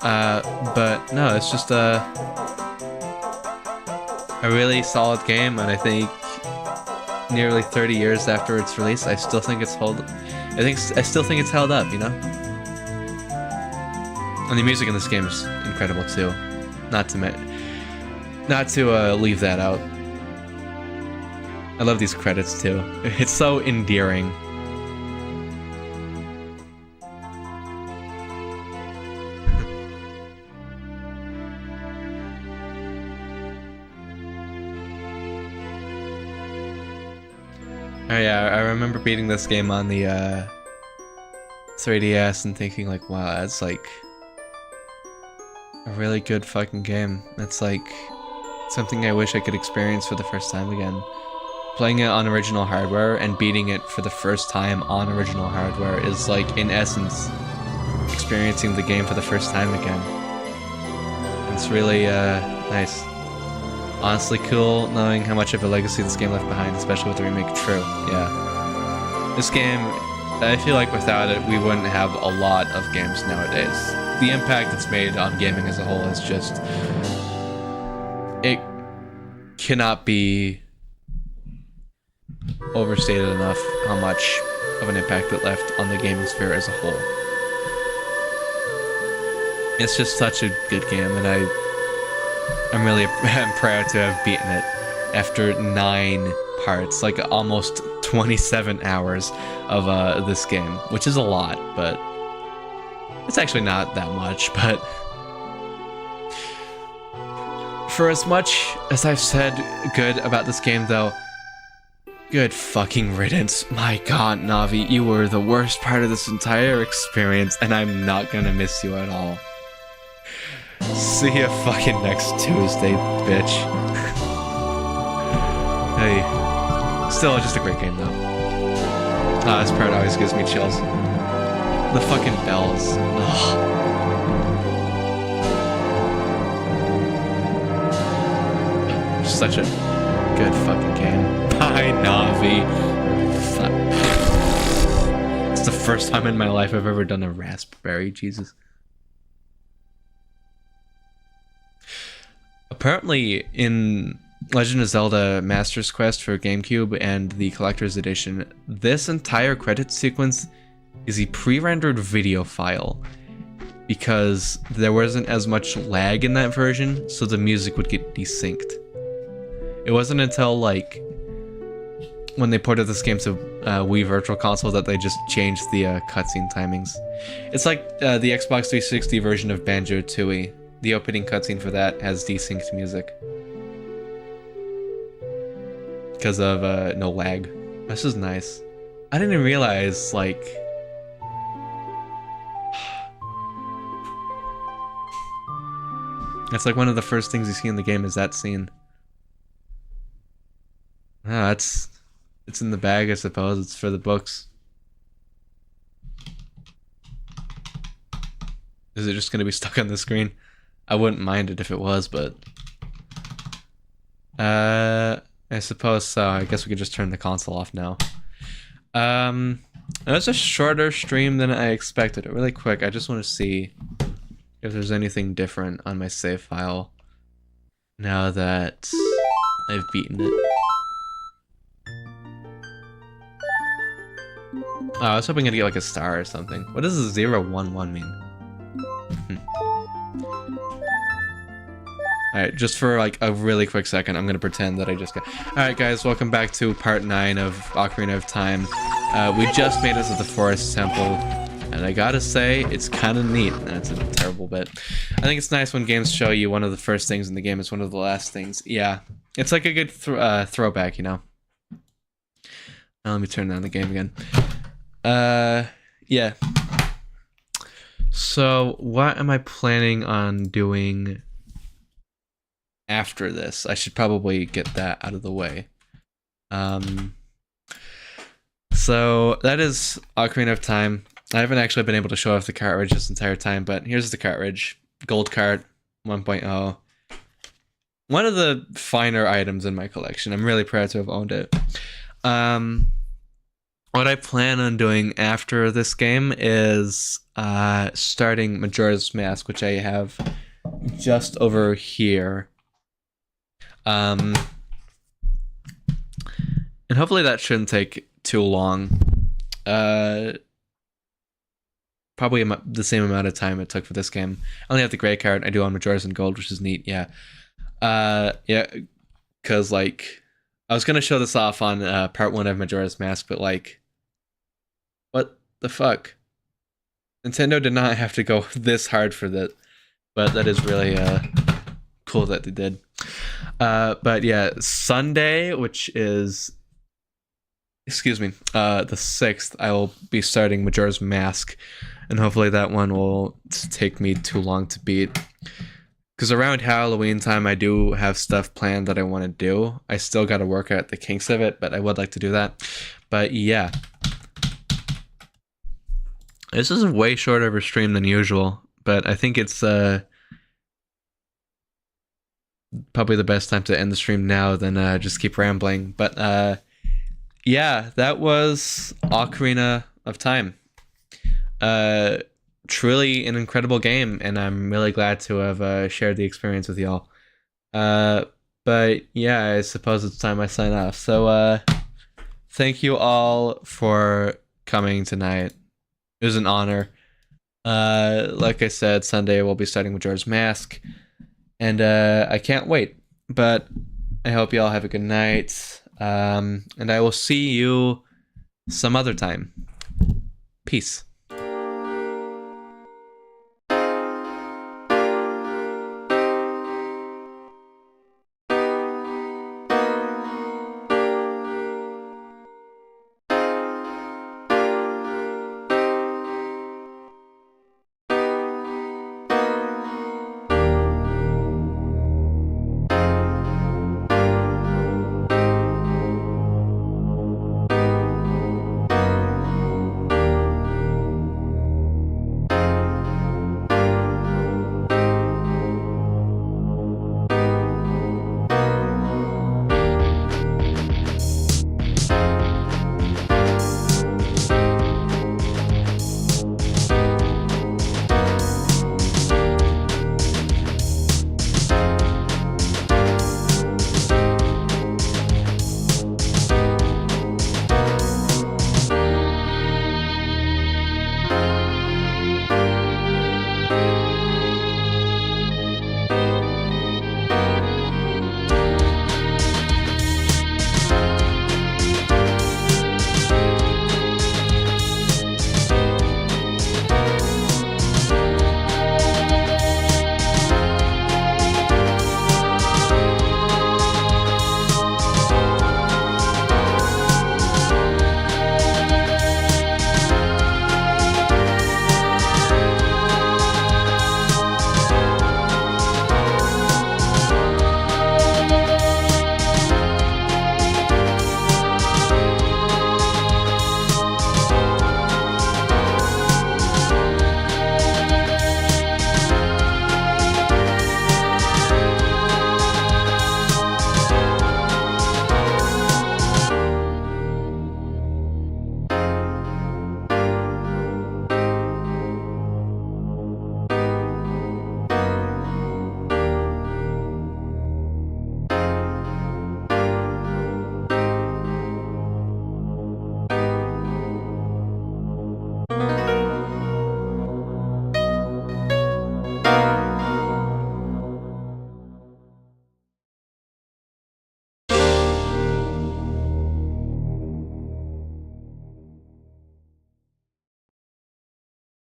But no, it's just a really solid game, and I think nearly 30 years after its release, I still think it's held. I still think it's held up, you know. And the music in this game is incredible too. Not to leave that out. I love these credits too. It's so endearing. Oh yeah, I remember beating this game on the 3DS and thinking like, wow, that's like a really good fucking game. That's like something I wish I could experience for the first time again. Playing it on original hardware and beating it for the first time on original hardware is like, in essence, experiencing the game for the first time again. It's really nice. Honestly cool knowing how much of a legacy this game left behind, especially with the remake. True, yeah. This game, I feel like without it, we wouldn't have a lot of games nowadays. The impact it's made on gaming as a whole is just... It cannot be overstated enough how much of an impact it left on the gaming sphere as a whole. It's just such a good game, and I'm really proud to have beaten it after 9 parts, like almost 27 hours of this game, which is a lot, but it's actually not that much. But for as much as I've said good about this game, though, good fucking riddance. My god, Navi, you were the worst part of this entire experience, and I'm not gonna miss you at all. See ya fucking next Tuesday, bitch. Hey. Still, just a great game, though. Ah, this part always gives me chills. The fucking bells. Ugh. Such a good fucking game. Bye, Navi. Fuck. It's the first time in my life I've ever done a raspberry, Jesus. Apparently, in Legend of Zelda Master's Quest for GameCube and the Collector's Edition, this entire credit sequence is a pre-rendered video file because there wasn't as much lag in that version, so the music would get desynced. It wasn't until, like, when they ported this game to Wii Virtual Console that they just changed the cutscene timings. It's like the Xbox 360 version of Banjo-Tooie. The opening cutscene for that has desynced music. Because of no lag. This is nice. I didn't even realize, like... That's like one of the first things you see in the game is that scene. Ah, it's in the bag, I suppose. It's for the books. Is it just going to be stuck on the screen? I wouldn't mind it if it was, but... I suppose so. I guess we could just turn the console off now. It was a shorter stream than I expected. Really quick, I just want to see if there's anything different on my save file now that I've beaten it. I was hoping to get like a star or something. What does 011 mean? Alright, just for like a really quick second, I'm gonna pretend that I just got... Alright guys, welcome back to part 9 of Ocarina of Time. We just made it to the Forest Temple, and I gotta say, it's kind of neat. That's a terrible bit. I think it's nice when games show you one of the first things in the game is one of the last things. Yeah, it's like a good throwback, you know? Let me turn down the game again. Yeah. So, what am I planning on doing after this? I should probably get that out of the way. So that is Ocarina of Time. I haven't actually been able to show off the cartridge this entire time, but here's the cartridge. Gold cart 1.0. One of the finer items in my collection. I'm really proud to have owned it. What I plan on doing after this game is starting Majora's Mask, which I have just over here. And hopefully that shouldn't take too long. Probably the same amount of time it took for this game. I only have the gray card. I do on Majora's and Gold, which is neat. Yeah. Yeah, because like I was gonna show this off on part 1 of Majora's Mask, but like, what the fuck? Nintendo did not have to go this hard for that, but that is really cool that they did. But yeah, Sunday, which is, excuse me, the 6th, I will be starting Majora's Mask, and hopefully that one will take me too long to beat. Because around Halloween time, I do have stuff planned that I want to do. I still got to work out the kinks of it, but I would like to do that. But yeah. This is a way shorter of a stream than usual, but I think it's probably the best time to end the stream now than just keep rambling. But yeah, that was Ocarina of Time. Truly an incredible game, and I'm really glad to have shared the experience with y'all. But yeah, I suppose it's time I sign off. So thank you all for coming tonight. It was an honor. Like I said, Sunday we'll be starting Majora's Mask, and I can't wait. But I hope y'all have a good night, and I will see you some other time. Peace.